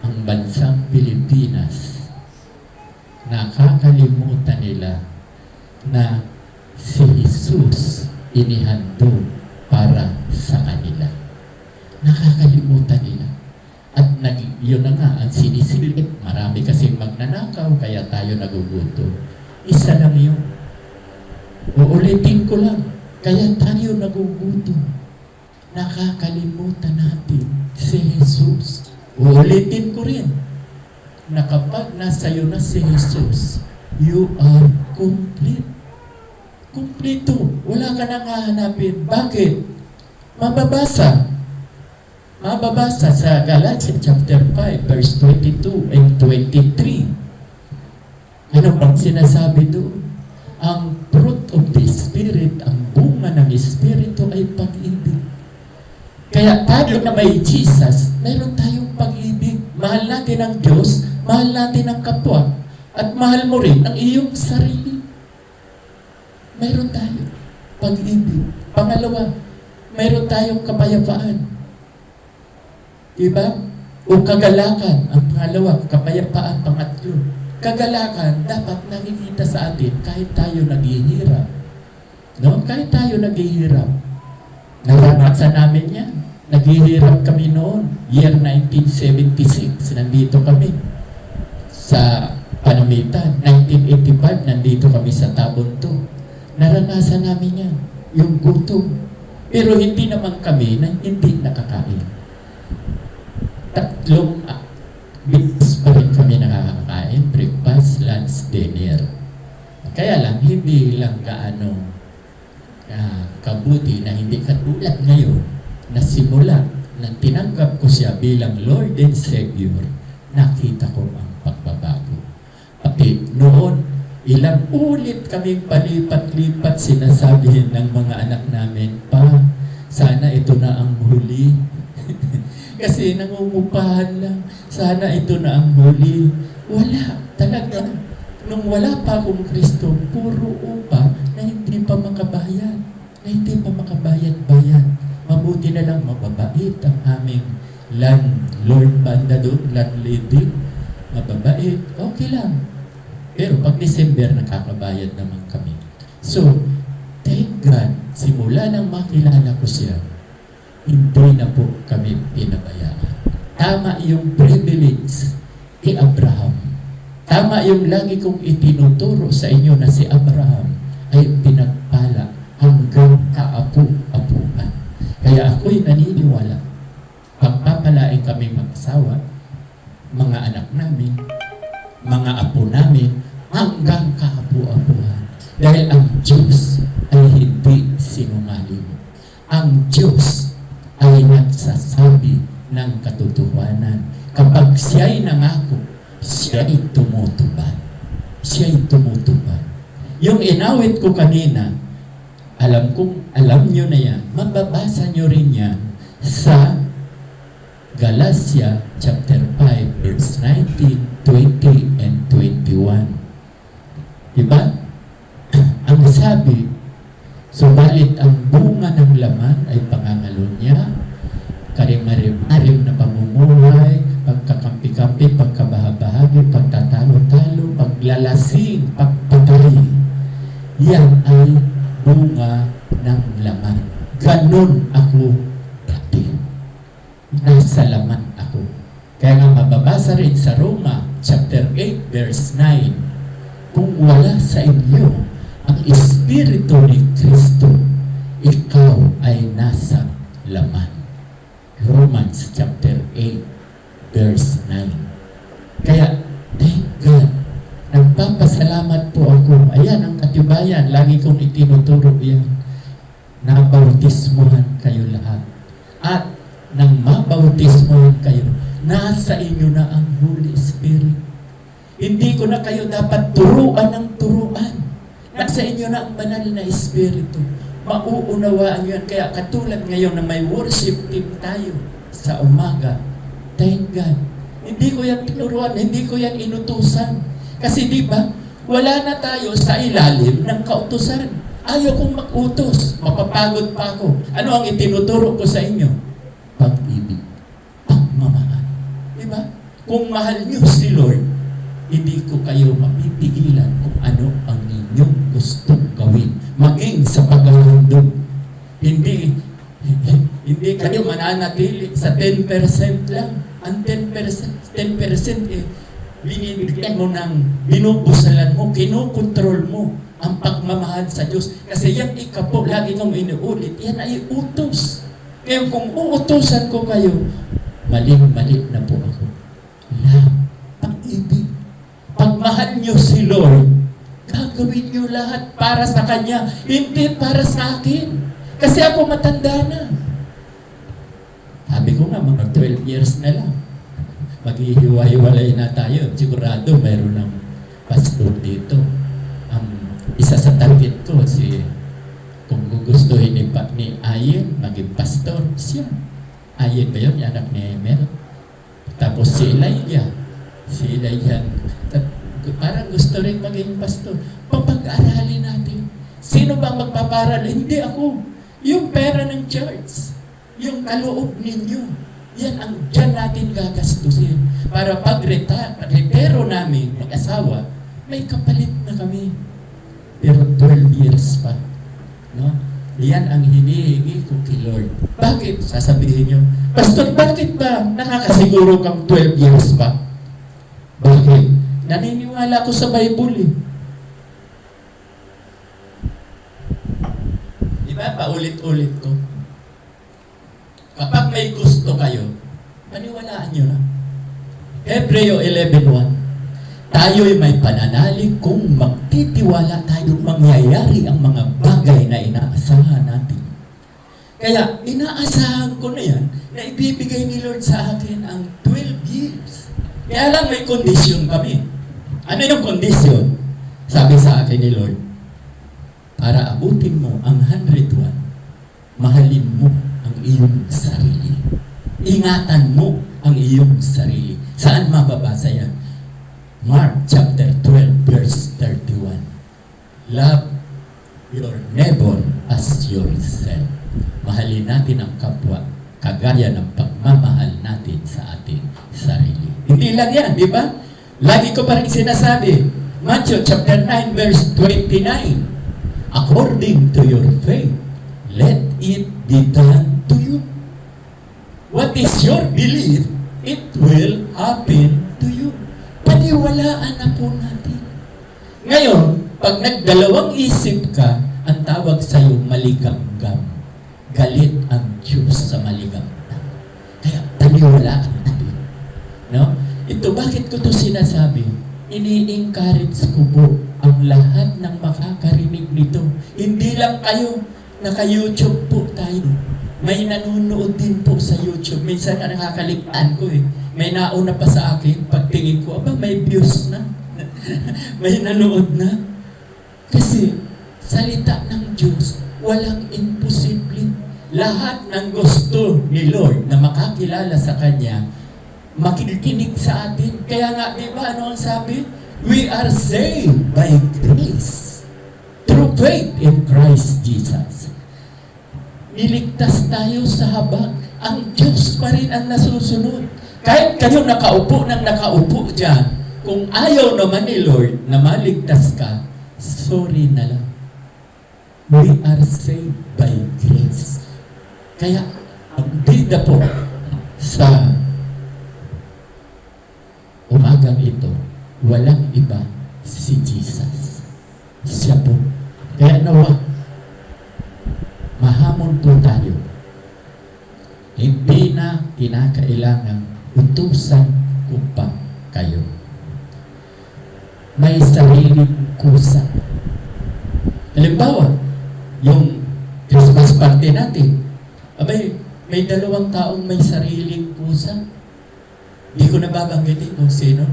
ang bansang Pilipinas, nakakalimutan nila na si Jesus inihandog para sa kanila. Nakakalimutan nila. At yun na nga, ang sinisilip, marami kasing magnanakaw, kaya tayo nagugutom. Isa lang yun. Uulitin ko lang, kaya tayo nagugutom. Nakakalimutan natin si Jesus. Uulitin ko rin, na kapag nasa iyo na si Jesus, you are complete. Kompleto. Wala ka nang hahanapin. Bakit? Mababasa sa Galatians chapter 5, verse 22 and 23. Ano bang sinasabi doon? Ang fruit of the Spirit, ang bunga ng Espiritu ay pag-ibig. Kaya tayo na may Jesus, mayroon tayong pag-ibig. Mahal natin ang Diyos, mahal natin ang kapwa, at mahal mo rin ang iyong sarili. Mayroon tayo pag-ibig. Pangalawa, mayroon tayong kapayapaan. Diba? O kagalakan, ang pangalawa, kapayapaan, pangatlo. Kagalakan, dapat nakikita sa atin kahit tayo naghihirap. No? Kahit tayo naghihirap. Naranasan namin yan. Naghihirap kami noon. Year 1976, nandito kami sa Panamitan. 1985, nandito kami sa Tabon 2. Naranasan namin yan. Yung gutom. Pero hindi naman kami na hindi nakakain. 3 beats pa rin kami nakakakain, breakfast, lunch, dinner. Kaya lang, hindi lang gaano kabuti na hindi katulad ngayon na simula nang tinanggap ko siya bilang Lord and Savior, nakita ko ang pagbabago. Pati noon, ilang ulit kaming palipat-lipat sinasabihin ng mga anak namin, pa, sana ito na ang huli. Kasi nangungupahan lang. Sana ito na ang huli. Wala. Talaga. Nung wala pa akong Kristo, puro upa na hindi pa makabayad. Na hindi pa makabayad-bayad. Mabuti na lang mababait ang aming landlord banda doon, landlady. Mababait. Okay lang. Pero pag December, nakakabayad naman kami. So, thank God, simula nang makilala ko siya, hindi na po kami pinabayaan. Tama yung privilege ni Abraham. Tama yung lagi kong itinuturo sa inyo na si Abraham ay pinagpala hanggang kaapu-apuan. Kaya ako'y naniniwala, pagpapalain kami mag-asawa, mga anak namin, mga apo namin, hanggang kaapu-apuan. Dahil ang Diyos ay hindi sinungaling. Ang Diyos ay nagsasabi ng katotohanan. Kapag siya'y nangako, siya'y tumutupad. Siya'y tumutupad. Yung inawit ko kanina, alam nyo na yan, mababasa nyo rin yan sa Galatia chapter 5, verse 19, 20, and 21. Diba? Ang sabi, subalit ang bunga ng laman ay pangangalunya, karim-arim na pamumuhay, pagkakampi-kampi, pagkabahabahagi, pagtatalo-talo, paglalasing, pagpatay. Yan ay bunga ng laman. Ganon ako dati. Nasa laman ako. Kaya nga mababasa rin sa Roma chapter 8, verse 9, kung wala sa inyo ang Espiritu ni Kristo, ikaw ay nasa laman. Romans chapter 8, verse 9. Kaya, thank God, Nagpapasalamat po ako. Ayan ang katibayan. Lagi kong itinuturo yan. Nabautismuhan kayo lahat. At nang mabautismuhan kayo, nasa inyo na ang Holy Spirit. Hindi ko na kayo dapat turuan ng turuan. Nasa inyo na ang banal na Espiritu. Mauunawaan nyo yan. Kaya katulad ngayon na may worship team tayo sa umaga, thank God. Hindi ko yan tinuruan, hindi ko yan inutusan. Kasi di ba, wala na tayo sa ilalim ng kautusan. Ayaw kong mag-utos, mapapagod pa ako. Ano ang itinuturo ko sa inyo? Pag-ibig, pagmamahal. Di ba? Kung mahal niyo si Lord, hindi ko kayo mapipigilan kung ano ang inyong gustong gawin. Maging sa paghahandog. Hindi kayo mananatili sa 10% lang. Ang 10% binibigyan mo ng binubusalan mo, kinukontrol mo ang pagmamahal sa Diyos. Kasi yan ikapo, lagi kong inuulit, yan ay utos. Kaya kung uutusan ko kayo, mali na po ako. Love, pag-ibig. Pagmahal nyo si Lord, gagawin nyo lahat para sa Kanya, hindi para sa akin. Kasi ako matanda na. Sabi ko nga, mga 12 years na lang. Maghihiwa-hiwalay na tayo. Sigurado mayroon ng pastor dito. Isa sa target ko, kung gugustuhin ni Ayen maging pastor, siya. Ayen ba yun? Anak ni Mel. Tapos si Elijah. Parang gusto rin maging pastor. Papag-aralin natin. Sino ba magpaparal? Hindi ako. Yung pera ng church. Yung kaloob ninyo. Yan ang dyan natin gagastusin. Para pag-retiro namin, mag-asawa, may kapalit na kami. Pero 12 years pa. No? Yan ang hinihingi ko kay Lord. Bakit? Sasabihin nyo, Pastor, bakit ba nakakasiguro kang 12 years pa? Bakit? Naniniwala ko sa Bible eh. Diba? Paulit-ulit ko. Kapag may gusto kayo, paniwalaan nyo na. Hebreo 11:1. Tayo'y may pananalig kung magtitiwala tayo, mangyayari ang mga bagay na inaasahan natin. Kaya, inaasahan ko na yan, na ibibigay ni Lord sa akin ang 12 years. Kaya lang may condition kami. Ano yung condition? Sabi sa akin ni Lord, para abutin mo ang 101, mahalin mo ang iyong sarili. Ingatan mo ang iyong sarili. Saan mababasa yan? Mark chapter 12 verse 31. Love your neighbor as yourself. Mahalin natin ang kapwa kagaya ng pagmamahal natin sa ating sarili. Hindi lang yan, di ba? Lagi ko parang sinasabi, Matthew chapter 9 verse 29. According to your faith, let it be done to you. What is your belief, it will happen to you. Paniwalaan na po natin. Ngayon, pag nagdalawang isip ka, ang tawag sa iyo maligamgam. Galit ang Diyos sa maligamgam. Kaya paniwalaan natin. No? Ito, bakit ko to sinasabi? Ini-encourage ko po ang lahat ng makakarinig nito. Hindi lang kayo, naka-YouTube po tayo. May nanonood din po sa YouTube. Minsan na nakakaligtaan ko eh. May nauna pa sa akin, pagtingin ko, aba may views na. May nanood na. Kasi, salita ng Diyos, walang imposible. Lahat ng gusto ni Lord na makakilala sa Kanya, makikinig sa atin. Kaya nga, di ba, ano ang sabi? We are saved by grace through faith in Christ Jesus. Niligtas tayo sa habag. Ang Diyos pa rin ang nasusunod. Kahit kayo nakaupo dyan, kung ayaw naman ni Lord na maligtas ka, sorry na lang. We are saved by grace. Kaya, ang bida po sa umagang ito, walang iba si Jesus. Siya po. Kaya nawa, mahamon po tayo. Hindi na kinakailangan utusan ko pa kayo. may sariling kusa. Halimbawa, yung Christmas party natin, abay, may 2 taong may sariling kusa. Hindi ko nababanggitin kung sino.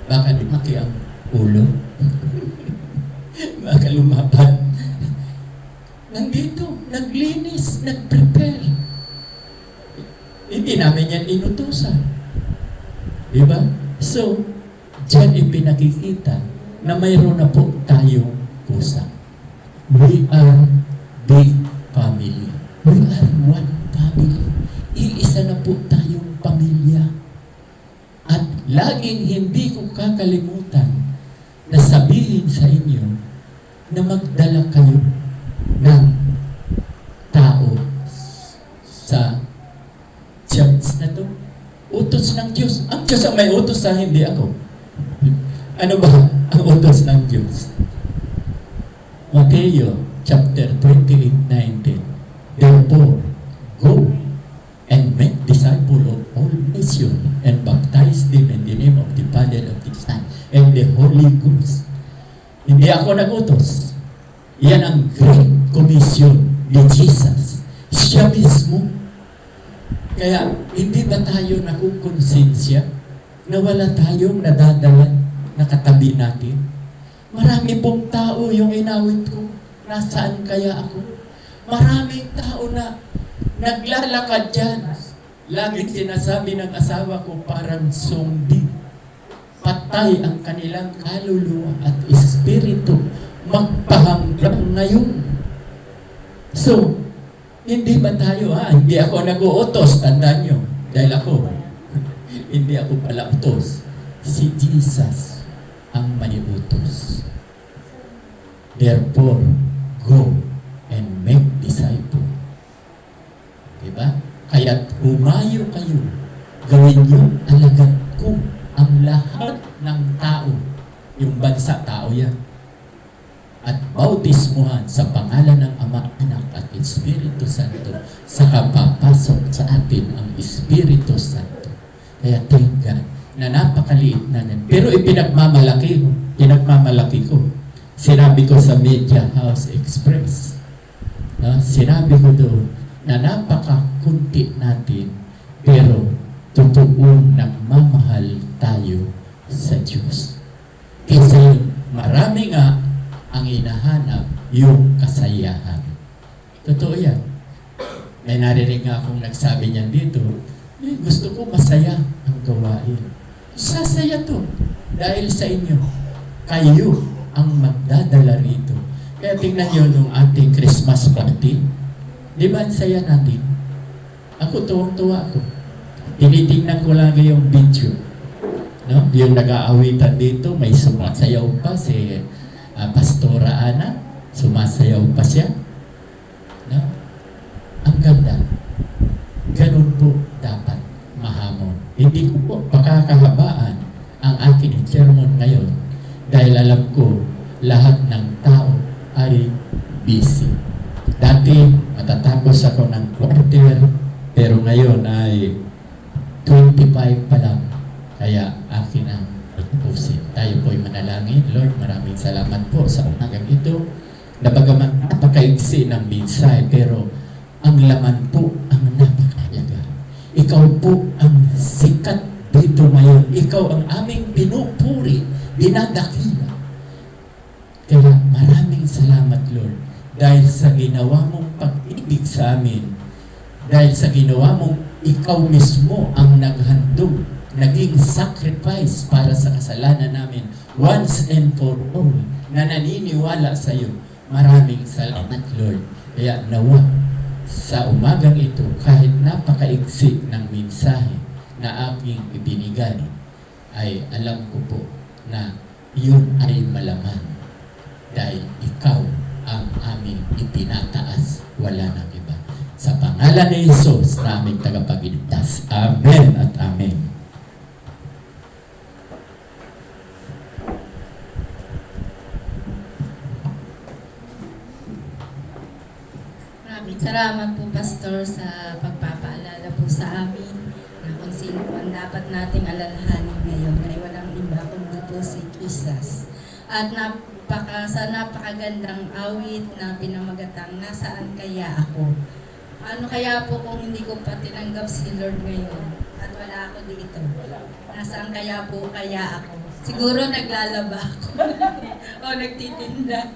Baka lumaki ang ulo. Baka lumapad. Nandito, naglinis, nag-prepare. Hindi namin yan inutusan. Diba? So, diyan ipinakikita na mayroon na po tayong kusa. We are big family. We are one family. Iisa na po tayong pamilya. At laging hindi ko kakalimutan na sabihin sa inyo na magdala kayo ng tao sa church na to. Utos ng Diyos. Ang Diyos ang may utos sa hindi ako. Ano ba ang utos ng Diyos? Mateo chapter 28:19. Therefore, go and make disciples of all nations and baptize them in the name of the Father, of the Son, and the Holy Ghost. Hindi ako nagutos. Yan ang Great Commission ni Jesus. Siya mismo. Kaya, hindi ba tayo nakukonsensya na wala tayong nadadala na katabi natin? Marami pong tao yung inawit ko. Nasaan kaya ako? Maraming tao na naglalakad dyan. Laging sinasabi ng asawa ko parang zombie. Patay ang kanilang kaluluwa at espiritu. Magpahanggang ngayon. So, hindi ba tayo, hindi ako nag-uutos, tandaan nyo. Dahil ako, hindi ako pala utos. Si Jesus ang may utos. Therefore, go and make disciples. Diba? Kaya't umayo kayo, gawin nyo alagad ko ang lahat ng tao. Yung bansa, tao yan. At bautismuhan sa pangalan ng Ama, Anak at Espiritu Santo, saka papasok sa atin ang Espiritu Santo. Kaya thank God na napakaliit na yan. Pero ipinagmamalaki ko. Sinabi ko sa Media House Express, sinabi ko doon na napakakunti natin, pero totoong nagmamahal tayo sa Diyos. Kasi marami nga ang hinahanap yung kasayahan. Totoo yan. May narinig nga akong nagsabi niyan dito, gusto ko masaya ang gawain. Sasaya to dahil sa inyo. Kayo ang magdadala rito. Kaya tingnan nyo nung ating Christmas party. Di ba ang saya natin? Ako, tuwang-tuwa ako. Tinitingnan ko lagi yung video. No? Yung nag-aawitan dito, may sumasayaw pa si Pastora Ana. Sumasayaw pa siya. No? Ang ganda. Ganun po dapat mahamon. Hindi ko po pakakahabaan ang aking sermon ngayon dahil alam ko lahat ng tao ay busy. Dati matatapos ako ng quarter pero ngayon ay 25 pa lang. Kaya akin ang pusin. Tayo po'y manalangin. Lord, maraming salamat po sa umagang ito. Nabagaman napakaigsi ng minsay pero ang laman po ang napakahalaga. Ikaw po ang sikat dito ngayon. Ikaw ang aming pinupuri, dinadakila. Kaya maraming salamat, Lord, dahil sa ginawa mong pag-ibig sa amin, dahil sa ginawa mong ikaw mismo ang naghandog, naging sacrifice para sa kasalanan namin once and for all, na naniniwala sa iyo. Maraming salamat, Lord. Kaya nawa sa umagang ito, kahit napakaigsi ng mensahe na aking ibinigay, ay alam ko po na yun ay malaman dahil ikaw ang aming ipinataas, wala nang iba. Sa pangalan ni Jesus na aming tagapagligtas. Amen at amen. Maraming salamat po, Pastor, sa pagpapaalala po sa amin na kung sino po ang dapat nating alalahanin ngayon ay walang iba kundi po si Jesus. at sa napakagandang awit na pinamagatang Nasaan Kaya Ako. Ano kaya po kung hindi ko pa tinanggap si Lord ngayon at wala ako dito? Nasaan kaya po kaya ako? Siguro naglalaba ako o nagtitinda.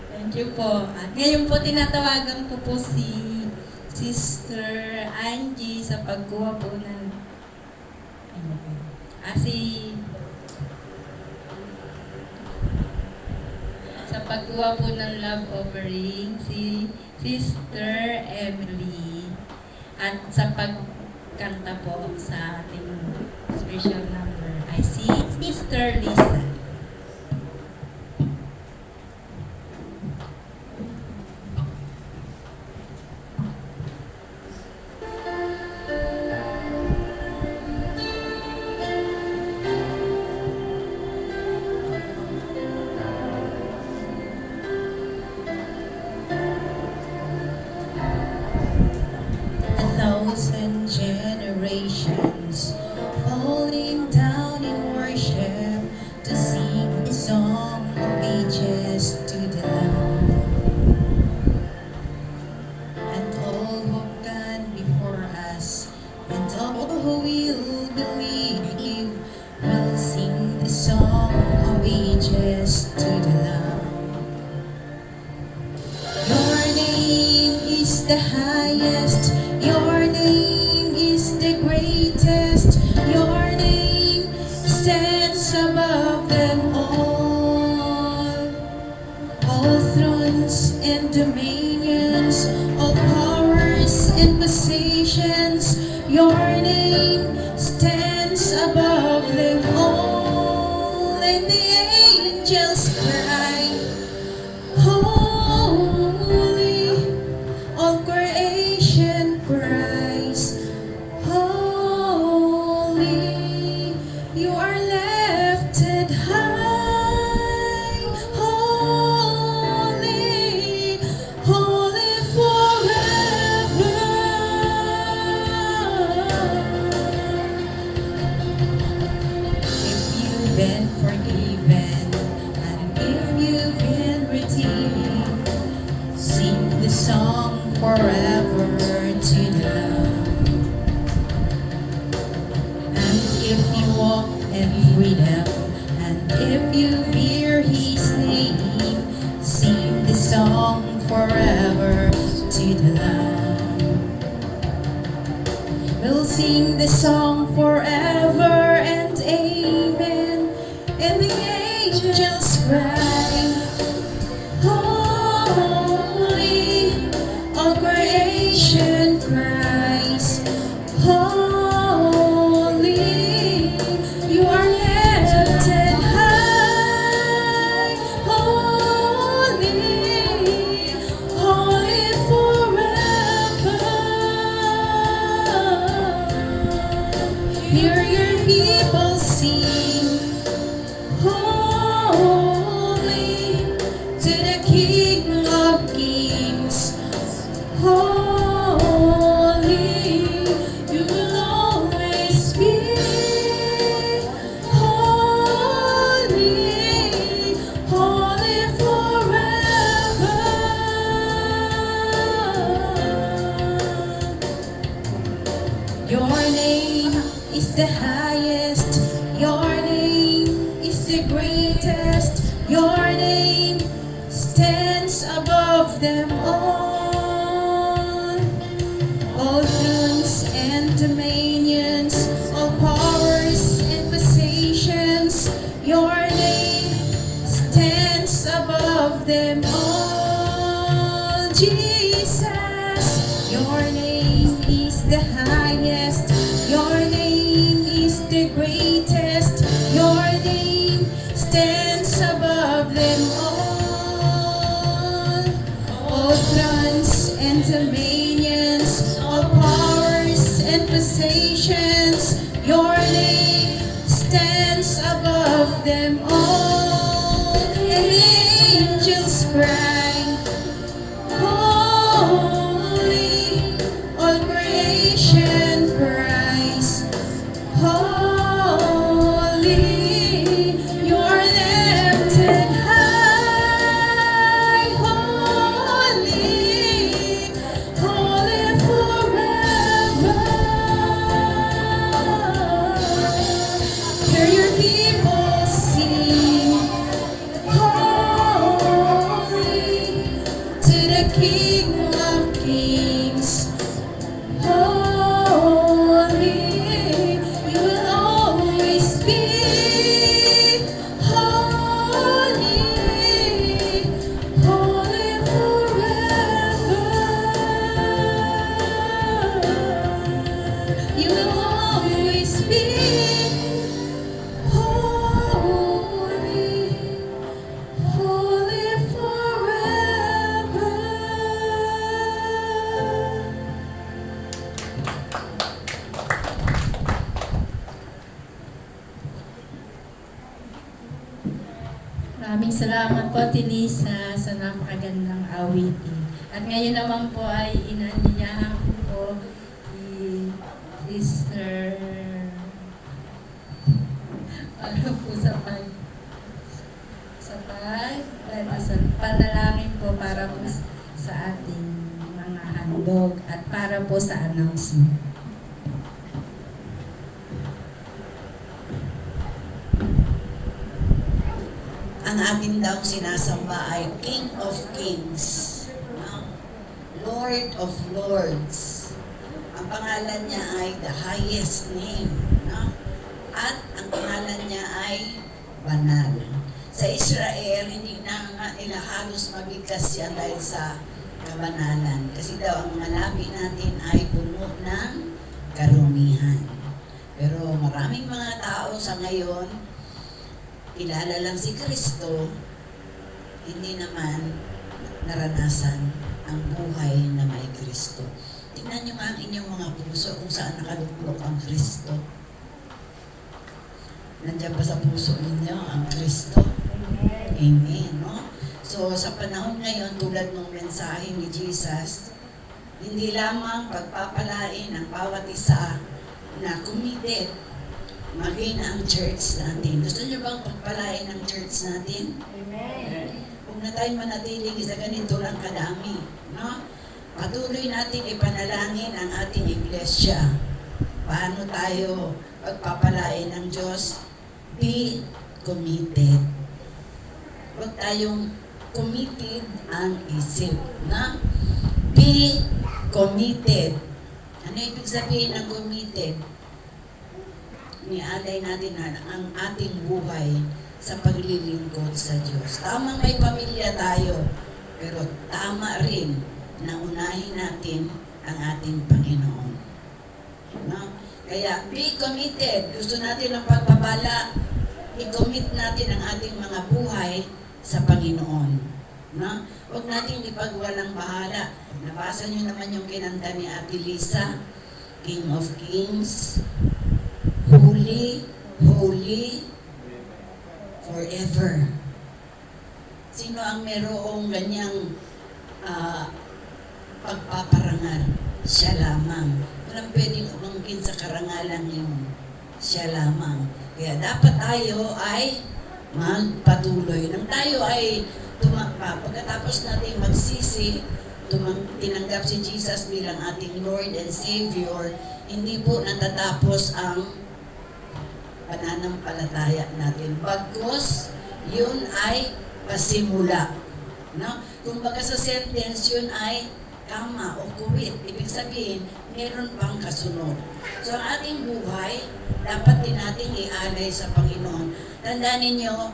Thank you po. At ngayon po tinatawagan ko po si Sister Angie sa pagkuha po ng sa pagkuha po ng love offering si Sister Emily at sa pagkanta po sa ating special number ay si Sister Lisa. Thousand generations falling down in worship to sing the song of ages to the Lamb. And all who've gone before us and all who will believe will sing the song of ages to the Lamb. Your name is the highest. Your name is the greatest. Your name stands above them all. All thrones and dominions, all powers and possessions. Your name stands above them all. And the angels cry, Holy, all creation cries, Holy, you are lifted high, Holy, holy forever. If you've been forgiven and if you've been redeemed, sing the song forever to the Lamb. And if you walk in freedom, and if you hear His name, sing the song forever to the Lamb. We'll sing the song forever and amen. And the angels cry, Holy, all creation cries, Holy, you are lifted high, Holy, holy forever. Hear your people sing, Holy, to the King of Kings. Holy, you will always be. Holy, holy forever. Your name is the highest. Your name is the greatest. Your name stands above them all. All thrones and dominions, all powers and possessions, your name stands above them all. Jesus, your name is the highest. Your name is the greatest. Your name stands above them all. All thrones and dominions, all powers and possessions, your name stands above them all. And the angels cry, Holy, all creation cries, Holy, you are Maraming salamat po, Tinisa, sa napakagandang awitin. At ngayon naman po ay inanyayahan ko po si Sister para po sa panalangin po para po sa ating mga handog at para po sa announcement. Ang atin daw sinasamba ay King of Kings, Lord of Lords. Ang pangalan niya ay the highest name, no? At ang pangalan niya ay Banal. Sa Israel, hindi na nga nila halos mabigkas yan dahil sa kabanalan. Kasi daw ang mga labi natin ay puno ng karumihan. Pero maraming mga tao sa ngayon, kilala lang si Kristo, hindi naman naranasan ang buhay na may Kristo. Tingnan niyo nga ang inyong mga puso kung saan nakaluklok ang Kristo. Nandiyan ba sa puso ninyo ang Kristo? Amen, no? So, sa panahon ngayon, tulad ng mensahe ni Jesus, hindi lamang pagpapalain ang bawat isa na committed maging ang church natin. Gusto niyo bang pagpalain ang church natin? Amen. Huwag na tayo manatiling sa ganito lang kadami, no? Patuloy natin ipanalangin ang ating iglesia. Paano tayo pagpapalain ng Diyos? Be committed. Huwag tayong committed ang isip, na? Be committed. Ano ibig sabihin ng committed? Nialay natin ang ating buhay sa paglilingkod sa Diyos. Tamang may pamilya tayo, pero tama rin na unahin natin ang ating Panginoon. No? Kaya, be committed. Gusto natin ang pagpapala, i-commit natin ang ating mga buhay sa Panginoon. No? Huwag natin ipagwalang bahala. Nabasa niyo naman yung kinanta ni Ate Lisa, King of Kings, Holy, Holy, Forever. Sino ang merong ganyang pagpaparangal? Siya lamang. Walang pwedeng umangkin sa karangalan yun. Siya lamang. Kaya dapat tayo ay magpatuloy. Nang tayo ay tumakpa, pagkatapos natin magsisi, tinanggap si Jesus bilang ating Lord and Savior, hindi po natatapos ang pananampalataya natin. Bagkus, yun ay pasimula. No? Kung baga sa sentence, yun ay kama o kuwit. Ibig sabihin, meron pang kasunod. So, ang ating buhay, dapat din natin ialay sa Panginoon. Tandaan ninyo,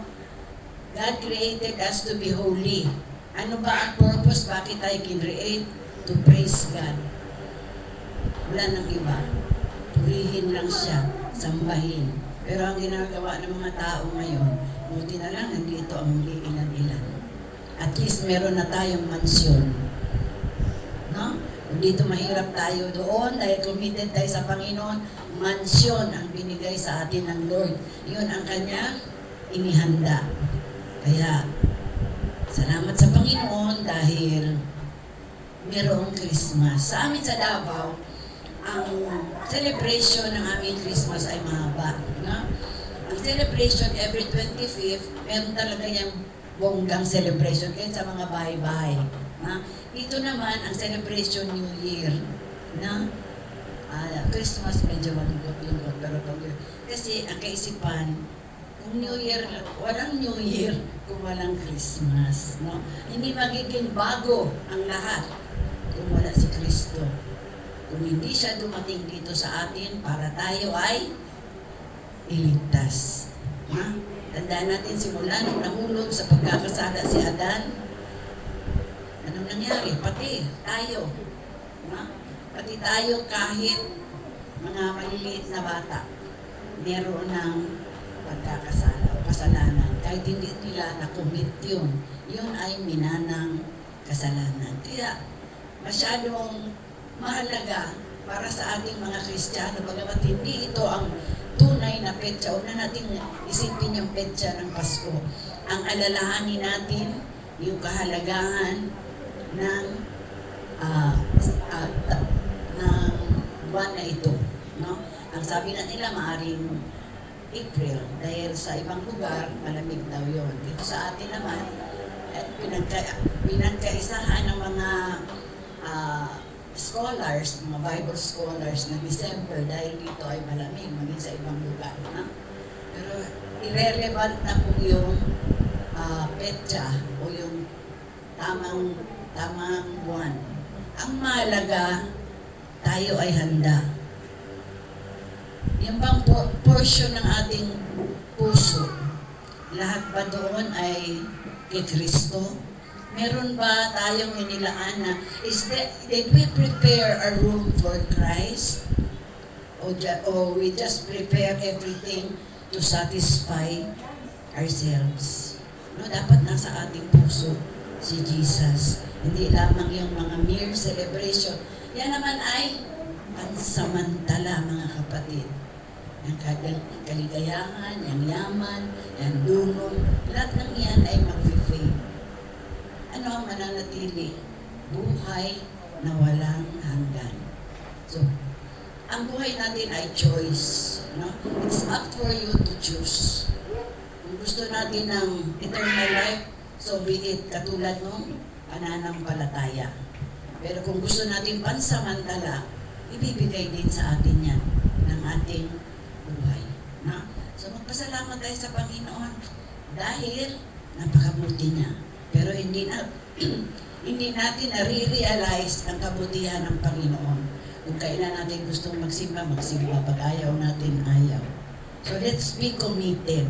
God created us to be holy. Ano ba ang purpose? Bakit tayo kinreate? To praise God. Wala nang iba. Purihin lang siya. Sambahin. Pero ang ginagawa ng mga tao ngayon, buti na lang, nandito ang ilan-ilan. At least meron na tayong mansyon. No? Kung dito mahirap tayo doon, dahil committed tayo sa Panginoon, mansyon ang binigay sa atin ng Lord. Yun ang kanyang inihanda. Kaya, salamat sa Panginoon dahil mayroong Christmas. Sa amin sa Davao, ang celebration ng aming Christmas ay mahaba. No? Ang celebration every 25th, meron talaga yung bonggang celebration kahit sa mga bahay-bahay. No? Dito naman, ang celebration New Year. No? Christmas medyo malungkot-lungkot. Pero kasi ang kaisipan, kung New Year, walang New Year kung walang Christmas. No? Hindi magiging bago ang lahat kung wala si Kristo. Kung hindi siya dumating dito sa atin para tayo ay iligtas. Ha? Tandaan natin simula nung nahulog sa pagkakasala si Adan, anong nangyari? Pati tayo. Ha? Pati tayo kahit mga maliliit na bata, meron ng pagkakasala o kasalanan. Kahit hindi nila na-commit yun, yun ay minanang kasalanan. Kaya masyadong mahalaga para sa ating mga Kristiyano, bagamat hindi ito ang tunay na petsa. Una nating isipin yung petsa ng Pasko. ang alalahanin natin yung kahalagahan ng ng buwan na ito. No? Ang sabi na nila, maaring April, dahil sa ibang lugar, malamig daw yun. Dito sa atin naman, pinagkaisahan ng mga scholars, mga Bible scholars na December dahil dito ay malamig, maging sa ibang lugar. No? Pero irrelevant na po yung petsa o yung tamang buwan. Ang mahalaga, tayo ay handa. Yung bang portion ng ating puso, lahat ba doon ay kay Kristo? Meron ba tayong inilaan na, did we prepare a room for Christ? O we just prepare everything to satisfy ourselves? No, dapat nasa ating puso si Jesus. Hindi lamang yung mga mere celebration. Yan naman ay pansamantala, mga kapatid. Yung kaligayahan, yung yaman, yung dunong, lahat ng yan ay mag-fade. Ano ang mananatili? Buhay na walang hanggan. So, ang buhay natin ay choice. No? It's up for you to choose. Kung gusto natin ng eternal life, so be it, katulad nung pananampalataya. Pero kung gusto natin pansamantala, ibibigay din sa atin yan ng ating buhay. No? So magpasalamat tayo sa Panginoon dahil napakabuti niya. Pero hindi natin nare-realize ang kabutihan ng Panginoon. Kung kailan natin gustong magsimba. Pag ayaw natin, ayaw. So let's be committed.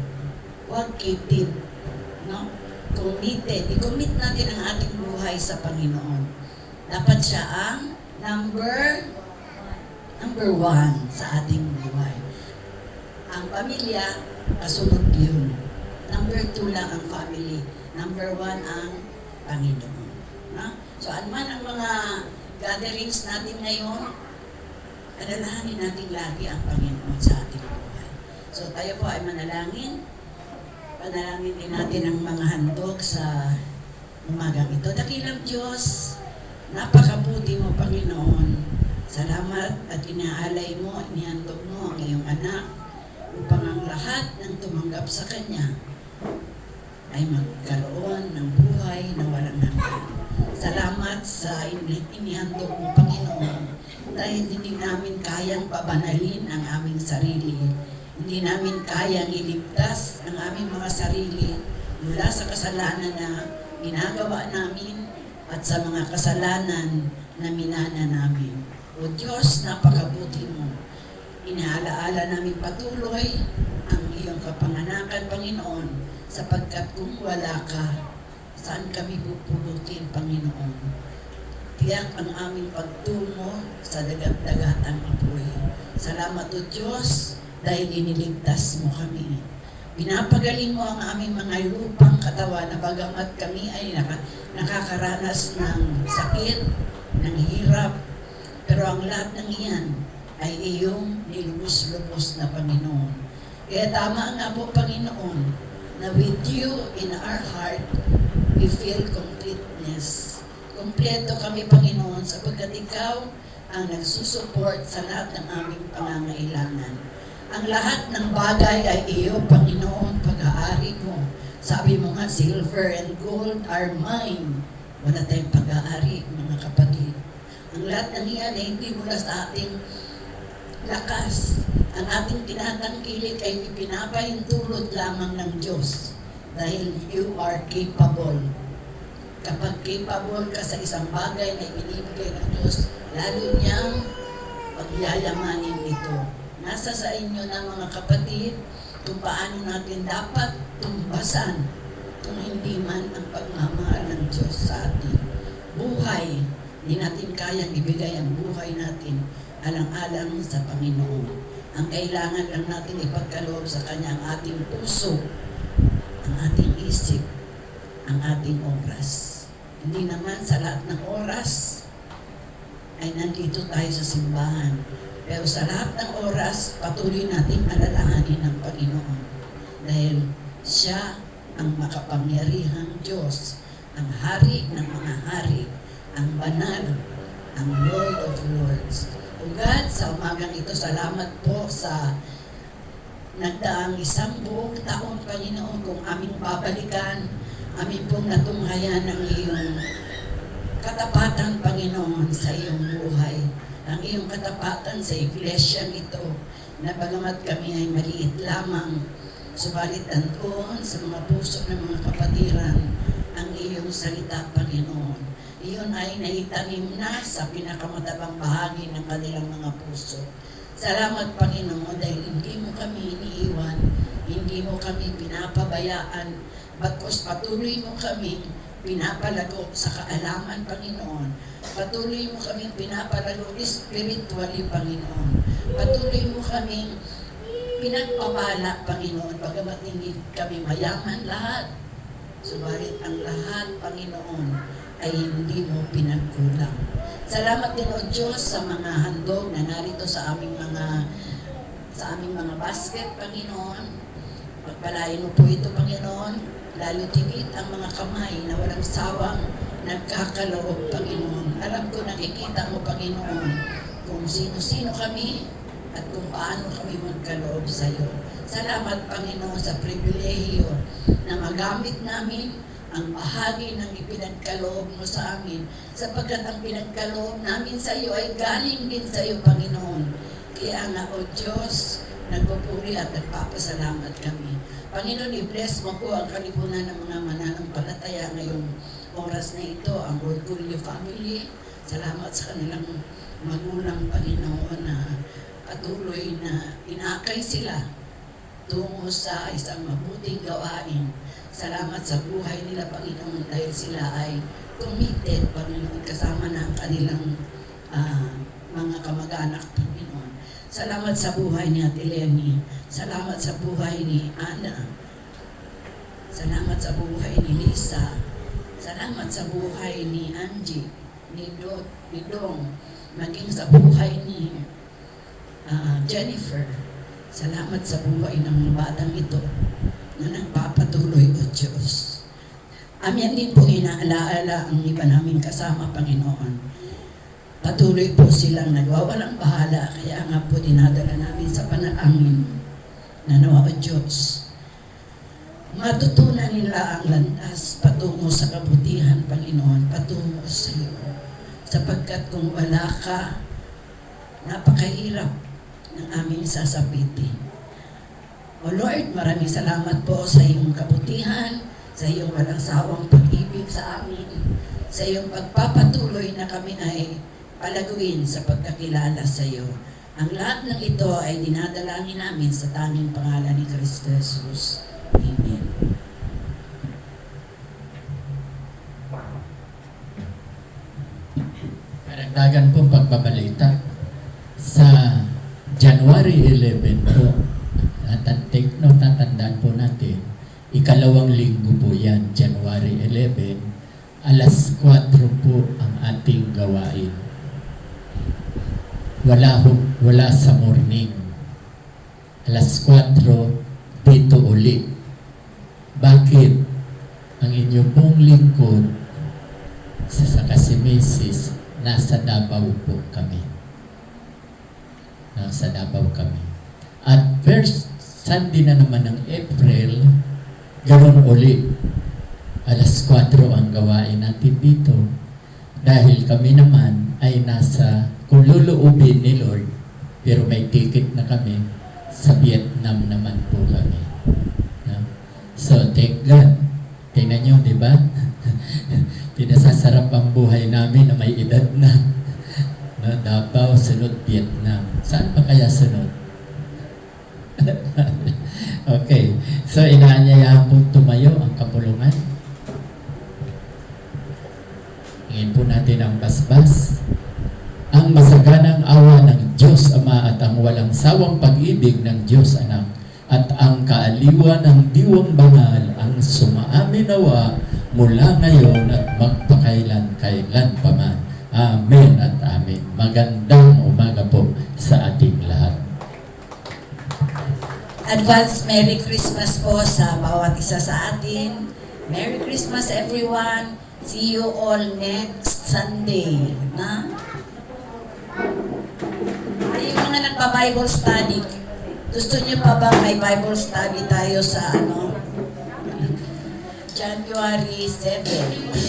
Huwag kitid. No? Committed. I-commit natin ang ating buhay sa Panginoon. Dapat siya ang number one sa ating buhay. Ang pamilya, kasunod yun. Number 2 lang ang family. Number 1 ang Panginoon. No? So, anuman ang mga gatherings natin ngayon, alalahanin natin lagi ang Panginoon sa ating buhay. So, tayo po ay manalangin. Panalangin din natin ang mga handog sa umagang ito. Dakilang Diyos, napakabuti mo, Panginoon. Salamat at inaalay mo, inihandog mo ang iyong anak upang ang lahat ng tumanggap sa Kanya ay magkaroon ng buhay na walang hanggan. Salamat sa inihandog mo, Panginoon, dahil hindi namin kayang pabanalin ang aming sarili. Hindi namin kayang iligtas ang aming mga sarili mula sa kasalanan na ginagawa namin at sa mga kasalanan na minana namin. O Diyos, napakabuti mo. Inaalaala namin patuloy ang iyong kapanganakan, Panginoon, sapagkat kung wala ka, saan kami pupulutin, Panginoon? Tiyak ang aming pagtungo sa dagat-dagatang apoy. Salamat o Diyos, dahil iniligtas mo kami. Pinapagaling mo ang aming mga lupang katawan na bagamat kami ay nakakaranas ng sakit, ng hirap, pero ang lahat ng iyan ay iyong nilubos-lubos na Panginoon. Kaya tama nga po, Panginoon, na with you in our heart, we feel completeness. Kompleto kami, Panginoon, sapagkat ikaw ang nagsusupport sa lahat ng aming pangangailangan. Ang lahat ng bagay ay iyo, Panginoon, pag-aari mo. Sabi mo nga, silver and gold are mine. Wala tayong pag-aari, mga kapatid. Ang lahat ng iyan ay hindi mula sa ating lakas. Ang ating tinatangkilik ay ipinapahintulot lamang ng Diyos. Dahil you are capable. Kapag capable ka sa isang bagay na ibinibigay ng Diyos, lalo niyang pagyayamanin ito. Nasa sa inyo na, mga kapatid, kung paano natin dapat tumbasan kung hindi man ang pagmamahal ng Diyos sa atin. Buhay, hindi natin kayang ibigay ang buhay natin alang-alang sa Panginoon. Ang kailangan lang natin ipagkaloob sa Kanya ang ating puso, ang ating isip, ang ating oras. Hindi naman sa lahat ng oras ay nandito tayo sa simbahan. Pero sa lahat ng oras, patuloy nating alalahanin ng Panginoon. Dahil siya ang makapangyarihang Diyos, ang hari ng mga hari, ang banal, ang Lord of Lords. O God, sa umagang ito, salamat po sa nagdaang isang buong taon, Panginoon, kung aming babalikan, amin pong natunghayan ang iyong katapatan, Panginoon, sa iyong buhay. Ang iyong katapatan sa iglesia ito, na bagamat kami ay maliit lamang, subalit andoon sa mga puso ng mga kapatiran ang iyong salita, Panginoon. Iyon ay naitanim na sa pinakamatabang bahagi ng kanilang mga puso. Salamat, Panginoon, dahil hindi mo kami iniiwan, hindi mo kami pinapabayaan, bagkus patuloy mo kami pinapalago sa kaalaman, Panginoon. Patuloy mo kami pinapalago spiritually, Panginoon. Patuloy mo kami pinagpapala, Panginoon, bagamat hindi kami mayaman lahat. Subalit ang lahat, Panginoon, ay hindi mo pinagkulang. Salamat din, O Diyos, sa mga handog na narito sa aming mga basket, Panginoon. Pagpalain mo po ito, Panginoon, lalo tigit ang mga kamay na walang sawang nagkakaloob, Panginoon. Alam ko, nakikita mo, Panginoon, kung sino-sino kami at kung paano kami magkaloob sa iyo. Salamat, Panginoon, sa pribilehiyo na magamit namin ang bahagi ng ipinagkaloob mo sa amin, sapagkat ang pinagkaloob namin sa iyo ay galing din sa iyo, Panginoon. Kaya nga, O Diyos, nagpupuri at nagpapasalamat kami. Panginoon, i-bless mo po ang kalipunan ng mga mananampalataya ngayong oras na ito, ang Orgulyo family. Salamat sa kanilang magulang, Panginoon, na patuloy na inakay sila tungo sa isang mabuting gawain. Salamat sa buhay nila, Panginoon, dahil sila ay committed, Panginoon, kasama na ang kanilang mga kamag-anak, Panginoon. Salamat sa buhay ni Ate Lenny. Salamat sa buhay ni Ana. Salamat sa buhay ni Lisa. Salamat sa buhay ni Angie, ni Dong, maging sa buhay ni Jennifer. Salamat sa buhay ng batang ito na nagpapatuloy, O Diyos. Amin din po inaalaala ang iba naming kasama, Panginoon. Patuloy po silang nagwawalang bahala, kaya nga po dinadala namin sa panalangin na nawa, O Diyos. Matutunan nila ang landas patungo sa kabutihan, Panginoon, patungo sa iyo. Sapagkat kung wala ka, napakahirap ng aming sasapitin. O Lord, maraming salamat po sa iyong kabutihan, sa iyong walang sawang pag-ibig sa amin, sa iyong pagpapatuloy na kami ay palaguin sa pagkakilala sa iyo. Ang lahat ng ito ay dinadalangin namin sa tanging pangalan ni Kristo Jesus. Amen. Karagdagan pong pagbabalita sa January 11 po. Tatandaan po natin, ikalawang linggo po yan, January 11, alas 4 po ang ating gawain. Wala sa morning. Alas 4, dito uli. Bakit? Ang inyong pong lingkod sa Kasimisis, nasa Davao po kami. Nasa Davao kami. At first Sunday na naman ng April, ganoon uli. Alas 4 ang gawain natin dito. Dahil kami naman ay nasa, kung luluubin ni Lord, pero may ticket na kami, sa Vietnam naman po kami. No? So, thank God. Tingnan nyo, di ba? Pinasasarap ang buhay namin na may edad na. No, Davao, sunod Vietnam. Saan pa kaya sunod? Okay. So, inaanyayahan pong tumayo ang kapulungan. Ngayon po natin ang basbas. Ang masaganang awa ng Diyos Ama at ang walang sawang pag-ibig ng Diyos Anak at ang kaaliwan ng Diwang Banal ang sumaaminawa mula ngayon at magpakailan-kailan pa man. Amen at amen. Magandang umaga po sa ating lahat. Advance Merry Christmas po sa bawat isa sa atin. Merry Christmas everyone. See you all next Sunday. Na? Ay, yung mga nagpa-Bible study, gusto niyo pa ba may Bible study tayo sa January 7?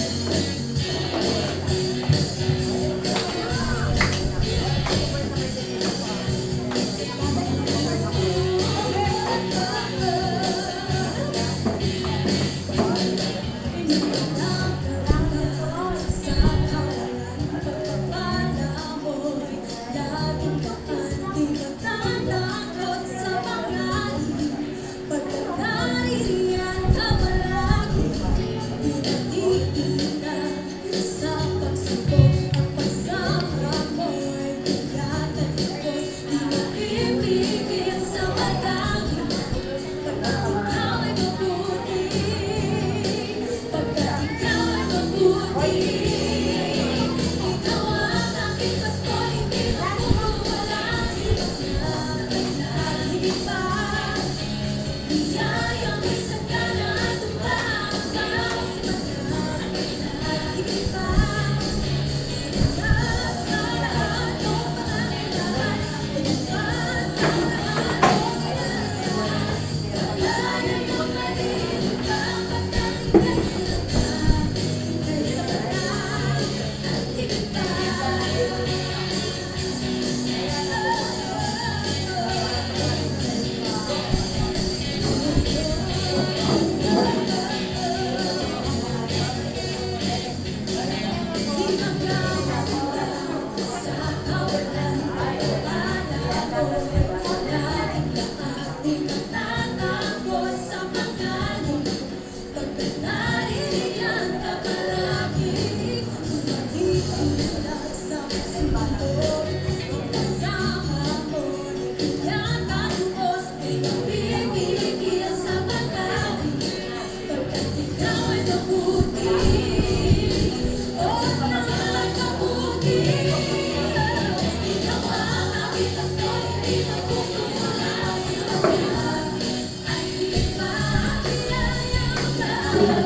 Thank you.